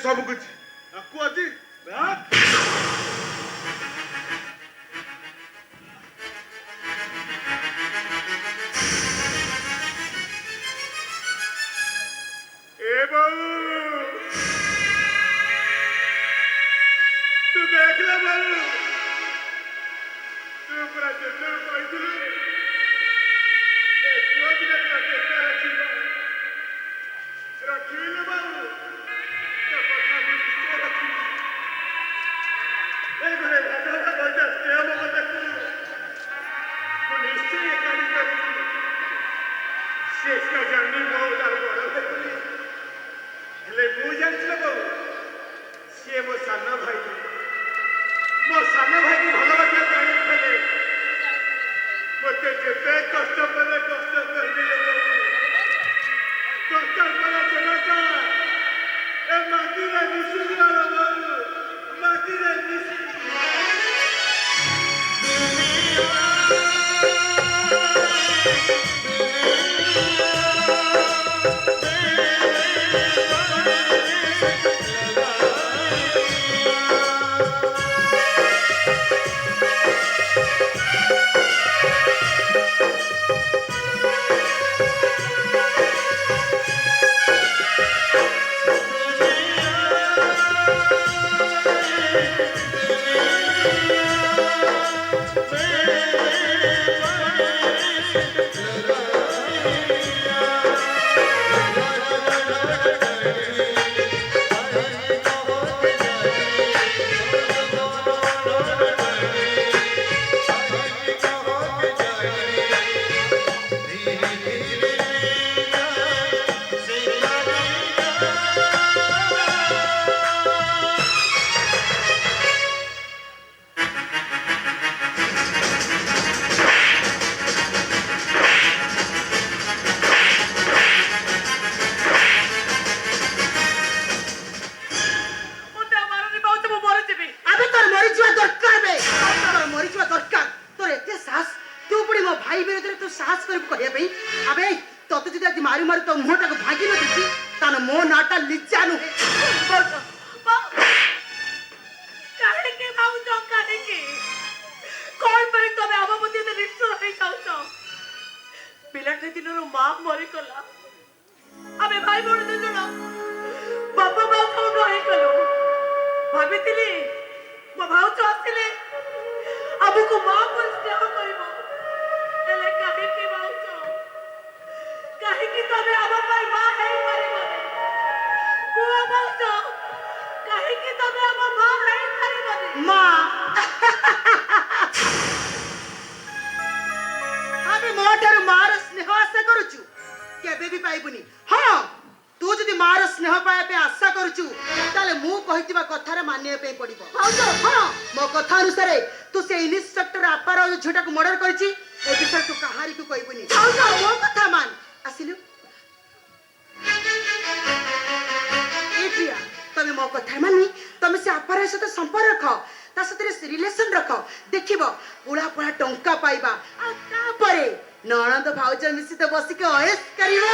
ସବୁ କିଛି ଆକୁ ଆଜି ए बहू, तू देख ले बहू, तू पूरा जितना कहथिलु ए पुआ दिना केते रखिबी ले बहू। तो पता बुझते रखिबी ए घरे भाषा बजा के हम देखू तो निश्चय गाड़ी करी शेष का जर्नी बहुत बड़ा है। हेले मु जानछि बाबू, से मो सानो भाई को भलो बाकी जानी फेले मते जेते कष्ट पले कष्ट कर दिले कष्ट पले जनता ए माटी रे निसुरा बाबू, माटी रे निसुरा। मो नाटा लिजा नुहे କାହିଁକି ଭାଉଛ କାହିଁକି କଣ ପାଇଁ ତମେ ଆମ ପ୍ରତି ଏତେ ନିଷ୍ଠୁର ହେଇଯାଉଛ? ପିଲାଟି ଦିନରୁ ମା ମରିଗଲା, ଆମେ ଭାଇ ଭଉଣୀ ଦୁଇ ଜଣ ବାପା ମା ସବୁ ରହିଗଲୁ। ଭାବିଥିଲି ମୋ ଭାଉଜ ଆସିଲେ ଆମକୁ ମା ପରି ସ୍ନେହ କରିବ, ହେଲେ କାହିଁକି ଭାଉଜ, କାହିଁକି ତମେ ଆମ ପାଇଁ ମା ହେଇପାରିବନି? କୁହ ଭାଉଜ, କାହିଁକି ତମେ ଆମ ମା ହେଇପାରିବନି? ମା ଆମେ ମୋ ଠାରୁ ମାର ସ୍ନେହ ଆଶା କରୁଛୁ, କେବେ ବି ପାଇବୁନି। ହଁ, ତୁ ଯଦି ମାର ସ୍ନେହ ପାଇବା ପାଇଁ ଆଶା କରୁଛୁ ତାହେଲେ ମୁଁ କହିଥିବା କଥାରେ ମାନିବା ପାଇଁ ପଡିବ। ଭାଉଜ, ହଁ, ମୋ କଥା ଅନୁସାରେ ତୁ ସେ ଇନ୍ସପେକ୍ଟର ଆପାର ଝିଅଟାକୁ ମର୍ଡର କରିଛି, ଏ ବିଷୟରେ ତୁ କାହାରିକୁ କହିବୁନି। ଭାଉଜ, ମୋ କଥା ମାନ। ଆସିଲୁ ଏ ପ୍ରିୟା, ତମେ ମୋ କଥା ମାନି ତମେ ସେ ଆପାର ସହିତ ସମ୍ପର୍କ ରଖ, ତା ସହିତ ରିଲେସନ ରଖ, ଦେଖିବ ପୁଳା ପୁଳା ଟଙ୍କା ପାଇବା, ଆଉ ତାପରେ ନଣନ୍ଦ ଭାଉଜ ମିଶି ତ ବସିକି ଅଏସ୍ କରିବ।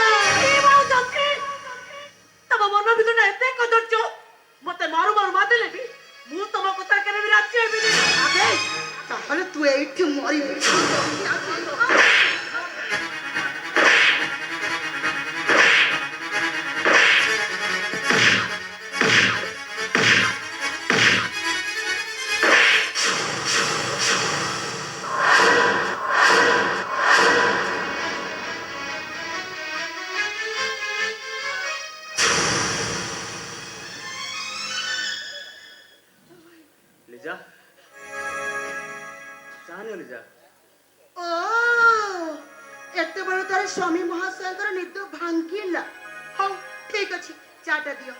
ତମ ମନ ଭିତରଟା ଏତେ କଦର୍ଯ୍ୟ, ମତେ ମାରୁ ମାରୁ ମାରିଦେଲେ ବି ମୁଁ ତମ କଥା କେବେ ବି ରାଜି ହେବିନି। ତାହେଲେ ତୁ ଏଇଠି ମରିବୁ। লিজা জানো লিজা ଓ ଏତେବେଳେ ତାର ସ୍ୱାମୀ ମହାଶୟଙ୍କର ନିଦ ଭାଙ୍ଗିଲା। ହଉ ଠିକ ଅଛି, ଚାଟା ଦିଅ।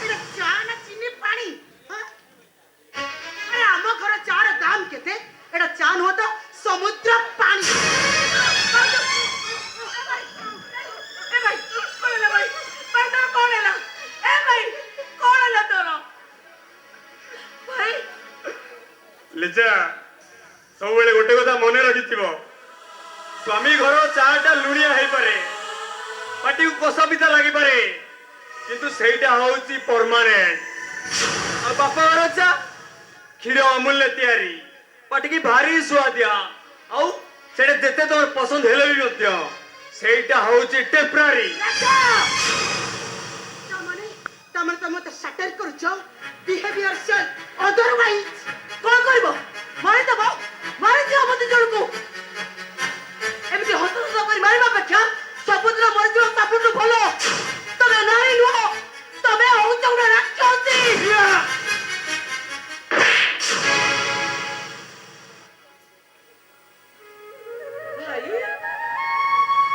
ଏଇଟା ଚା ନା ଚିନି ପାଣି? ଆରେ ଆମ ଘର ଚାର ଦାମ କେତେ? ଏଇଟା ଚା ନୁହଁ ତ ସମୁଦ୍ର ପାଣି। লিজা ସବୁବେଳେ ଗୋଟେ କଥା ମନେ ରଖିଥିବ, ସ୍ୱାମୀ ଘର ଚାଟା ଲୁଣିଆ ହେଇପାରେ, ପାଟିକୁ କଷା ପିତା ଲାଗିପାରେ, କିନ୍ତୁ ସେଇଟା ହଉଛି ପରମାନେଣ୍ଟ। ଆଉ ବାପା ଘର ଚା କ୍ଷୀର ଅମୂଲ୍ୟ ତିଆରି, ପାଟିକି ଭାରି ସୁଆଦିଆ, ଆଉ ସେଇଟା ଯେତେ ତମର ପସନ୍ଦ ହେଲେ ବି ମଧ୍ୟ ସେଇଟା ହଉଛି ଟେମ୍ପରାରୀ। ତମେ ମତେ ସାଟାର କରୁଛ, ବିହେଭିୟର ସେଲ୍ ଅଦରୱାଇଜ। କଣ କରିବ? ମାରିଦବ, ମାରିଦିଅ ମତେ ଜଣକୁ। ଏମିତି ହସ ହସ କରି ମାରିବା ଅପେକ୍ଷା ସବୁଦିନ ମରିଯିବ ସବୁଠୁ ଭଲ। ତମେ ନାରୀ ନୁହଁ, ତମେ ହଉଛ ଗୋଟେ ରାକ୍ଷସୀ। ଭାଇ,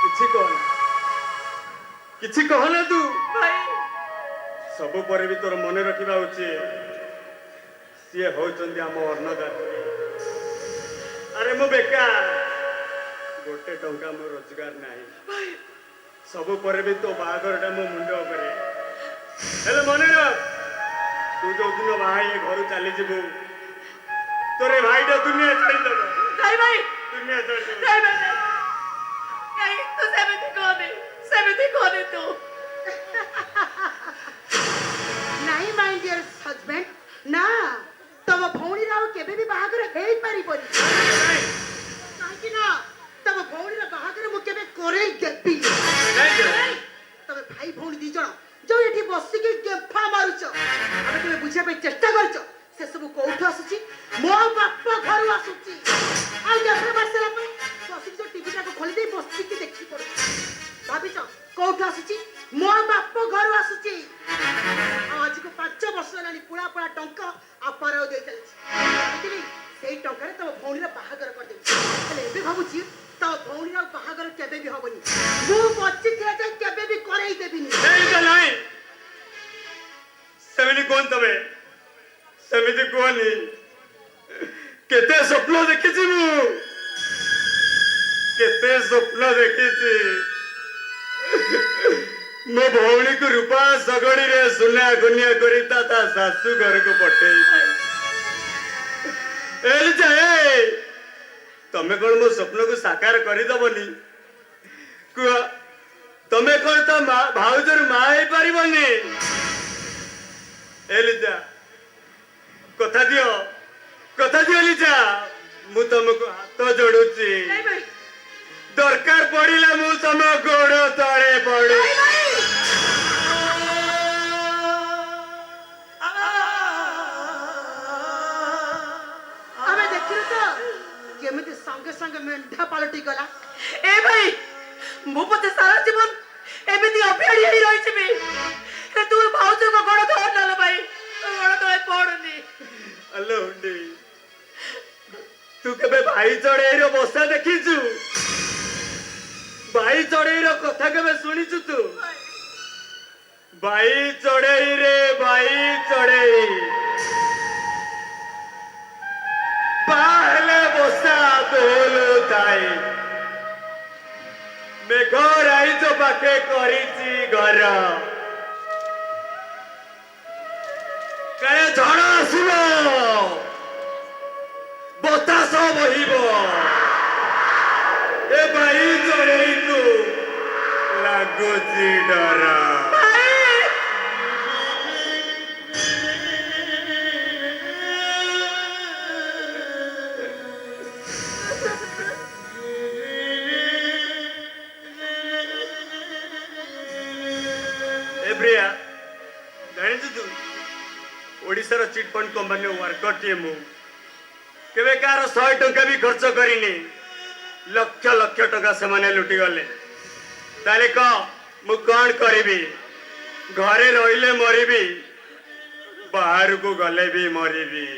କିଛି କହନା, କିଛି କହନା ତୁ। ଭାଇ, ସବୁ ପରେ ବି ତୋର ମନେ ରଖିବା ଉଚିତ, ସିଏ ହଉଛନ୍ତି ଆମ ଅନ୍ନଦାତ୍ରୀ। ଆରେ ମୁଁ ବେକାର, ଗୋଟେ ଟଙ୍କା ମୋ ରୋଜଗାର ନାହିଁ, ସବୁ ପରେ ବି ତୋ ବାହାଘରଟା ମୋ ମୁଣ୍ଡ ଉପରେ। ହେଲେ ମନେ ରଖ, ତୁ ଯୋଉଦିନ ବାହା ହେଇ ଘରୁ ଚାଲିଯିବୁ, ତୋର ଭାଇଟା ଦୁନିଆ ଛାଡ଼ିଦବ। ଭାଇ, ଭାଇ, ଦୁନିଆ ଛାଡ଼ିଦବ। ଭାଇ, ଭାଇ, ଭାଇ, ତୁ ସେମିତି କହନି, ସେମିତି କହନି ତୁ। ନାଇଁ ମାଇ ଡିୟର ହଜବେଣ୍ଡ, ନା, ତମ ଭଉଣୀର ଆଉ କେବେ ବି ବାହାଘର ହେଇପାରିବନି। କାହିଁକି ନା ତମ ଭଉଣୀର ବାହାଘର ମୁଁ କେବେ କରେଇ ଦେବି। ତମେ ଭାଇ ଭଉଣୀ ଦି ଜଣ ଯୋଉ ଏଠି ବସିକି ଗେମ୍ଫା ମାରୁଛ, ଆମେ କେବେ ବୁଝିବା ପାଇଁ ଚେଷ୍ଟା କରିଛ ସେ ସବୁ କୋଉଠୁ ଆସୁଛି? ମୋ ବାପ ଘରୁ ଆସୁଛି। ଆଉ ଗେମ୍ଫା ମାରି ସାରିଲା ପରେ ବସିକି ଯୋଉ ଟିଭିଟାକୁ ଖୋଲି ଦେଇ ବସିକି ଦେଖି ପଡୁଛି, ଭାବିଛ କୋଉଠୁ ଆସୁଛି? ମୋ ବାପ ଘରୁ ଆସୁଛି। ଆଉ ଆଜିକୁ 5 ବର୍ଷ ହେଲାଣି ପୁଳା ପୁଳା ଟଙ୍କା ଆପାର ଦେଇ ଚାଲିଛି। ସେଇ ଟଙ୍କାରେ ତମ ଭଉଣୀର ବାହାଘର କରିଦେବି, ହେଲେ ଏବେ ଭାବୁଛି ତମ ଭଉଣୀର ବାହାଘର କେବେ ବି ହବନି। ମୁଁ ବଞ୍ଚିଥିବା ଯାଏ କେବେ ବି କରେଇ ଦେବିନି। ନାଇଁ, ସେମିତି କୁହନି, ତମେ ସେମିତି କୁହନି। କେତେ ସ୍ୱପ୍ନ ଦେଖିଛି ମୁଁ, କେତେ ସ୍ୱପ୍ନ ଦେଖିଛି। ମୋ ଭଉଣୀକୁ ରୂପା ଶଗଡ଼ିରେ ସୁନା ଗୁନିଆ କରି ତା ଶାଶୁ ଘରକୁ ପଠେଇଛି। तमे कौन मो स्वप्न को साकार करदबनी कुह तमे कौन तो भाउजर माँ हो पारबनी लिजा कथा दियो लिजा मु तुमको हाथ जोड़ुची नहीं भाई दरकार पड़िला मु तुम गोड़ तले पड़ू ଆମେ ଦେଖିଲୁ ତ କେମିତି ସଙ୍ଗେ ସଙ୍ଗେ ମେଣ୍ଢା ପାଲଟି ଗଲା। ए भाई मु पते सारा जीवन एमिति अभियाड़ी ही रही छिबी हे तू भाउज को गोड़ धर नल भाई गोड़ तले पड़नी हेलो हुंडी तू केबे भाई चढ़ेई रो बसा देखिछु भाई चढ़ेई रो कथा केबे सुनिछु तू भाई चढ़ेई रे भाई चढ़ेई पहले बसा बोलू ताई मैं घर आई जो पाखे करिची घर काले झड़ आसब बतास बहिब ए भाई चढ़ेई तू लगुची डर प्रिया जानी तू ओडिशार चिटफंड कंपनी वर्कर टीए मु केवे कार 100 टंका भी खर्च करिनी लक्ष लक्ष टंका से माने लुटी गले ताले क मु कौन करिबी घरे रहिले मरिबी बाहर को गले भी मरिबी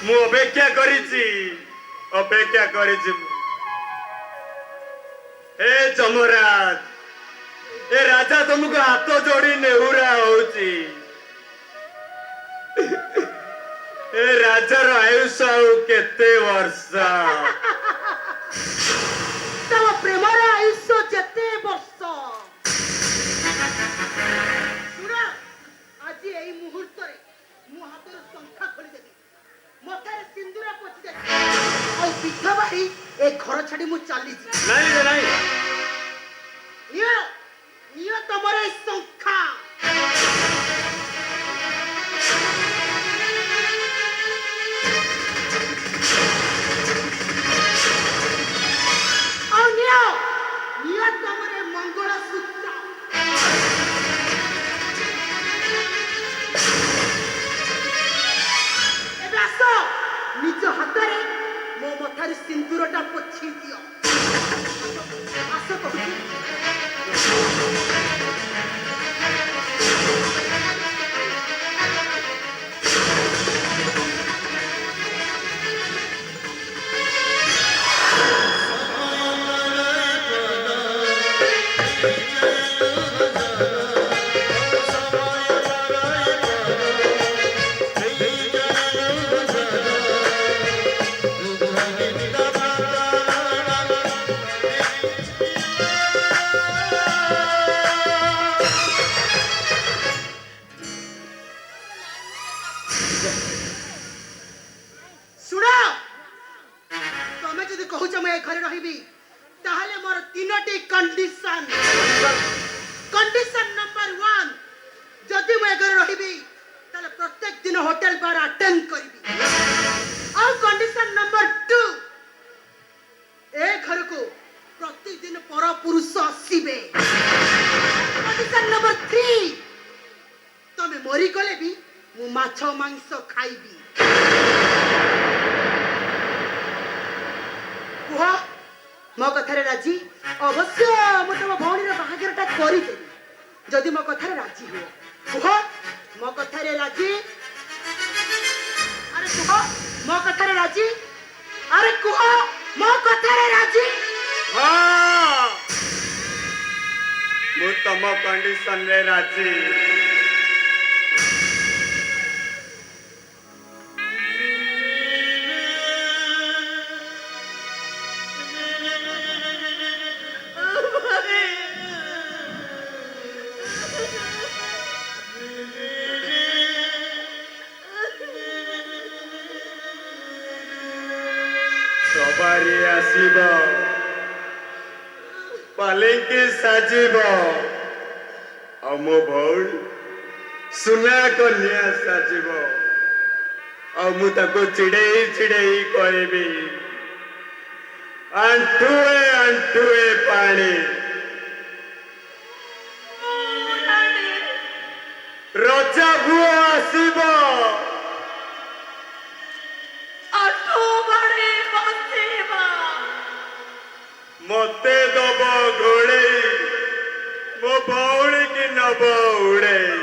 मु अपेक्षा करिची ए जमराज ए राजा तुमको हाथ जोड़ी नेहुरा होची ए राजार आयुष केते वर्ष तम प्रेमर आयुष्य जेते वर्ष सुन आज एई मुहूर्त रे मु हातर संख्या खोली देबी मथारे सिंदूर पोछि देबी और पिठा बाही ए घर छाडी मु चली जी नहीं नियो तमरे संख्या और नियो तमरे मंगल सूत्र एबे आसो निज हातरे मो मथारे सिंदूरटा पोछि दियो आसो कहू घरे रहिबी ताहले मोर तीनोटी कंडीशन कंडीशन नंबर 1 जदि मैं घरे रहिबी ताले प्रत्येक दिन होटल बार अटेंड करबी और कंडीशन नंबर 2 ए घर को प्रत्येक दिन पर पुरुष आसीबे कंडीशन नंबर 3 तमे मरी गले भी मु माछ मांस खाइबी कुह मो कथारे राजी अवश्य मु तुम भौणीर बाहाघरटा करिदेबी जदि मो कथारे राजी हो कुह मो कथारे राजी अरे कुह मो कथारे राजी अरे कुह मो कथारे राजी हाँ मु तम कंडीशन रे राजी ନେଇ ଆସିବ, ପାଲିଙ୍କି ସାଜିବ, ଆଉ ମୋ ଭଉଣୀ ସୁନା କନ୍ୟା ସାଜିବ, ଆଉ ମୁଁ ତାକୁ ଚିଡ଼େଇ ଚିଡ଼େଇ କହିବି, ଆଣ୍ଠୁଏ ଆଣ୍ଠୁଏ ପାଣି, ରଜା ପୁଅ ଆସିବ, ମତେ ଦବ ଘୋଡ଼େଇ, ମୋ ଭଉଣୀ କି ନବ ଉଡ଼େଇ।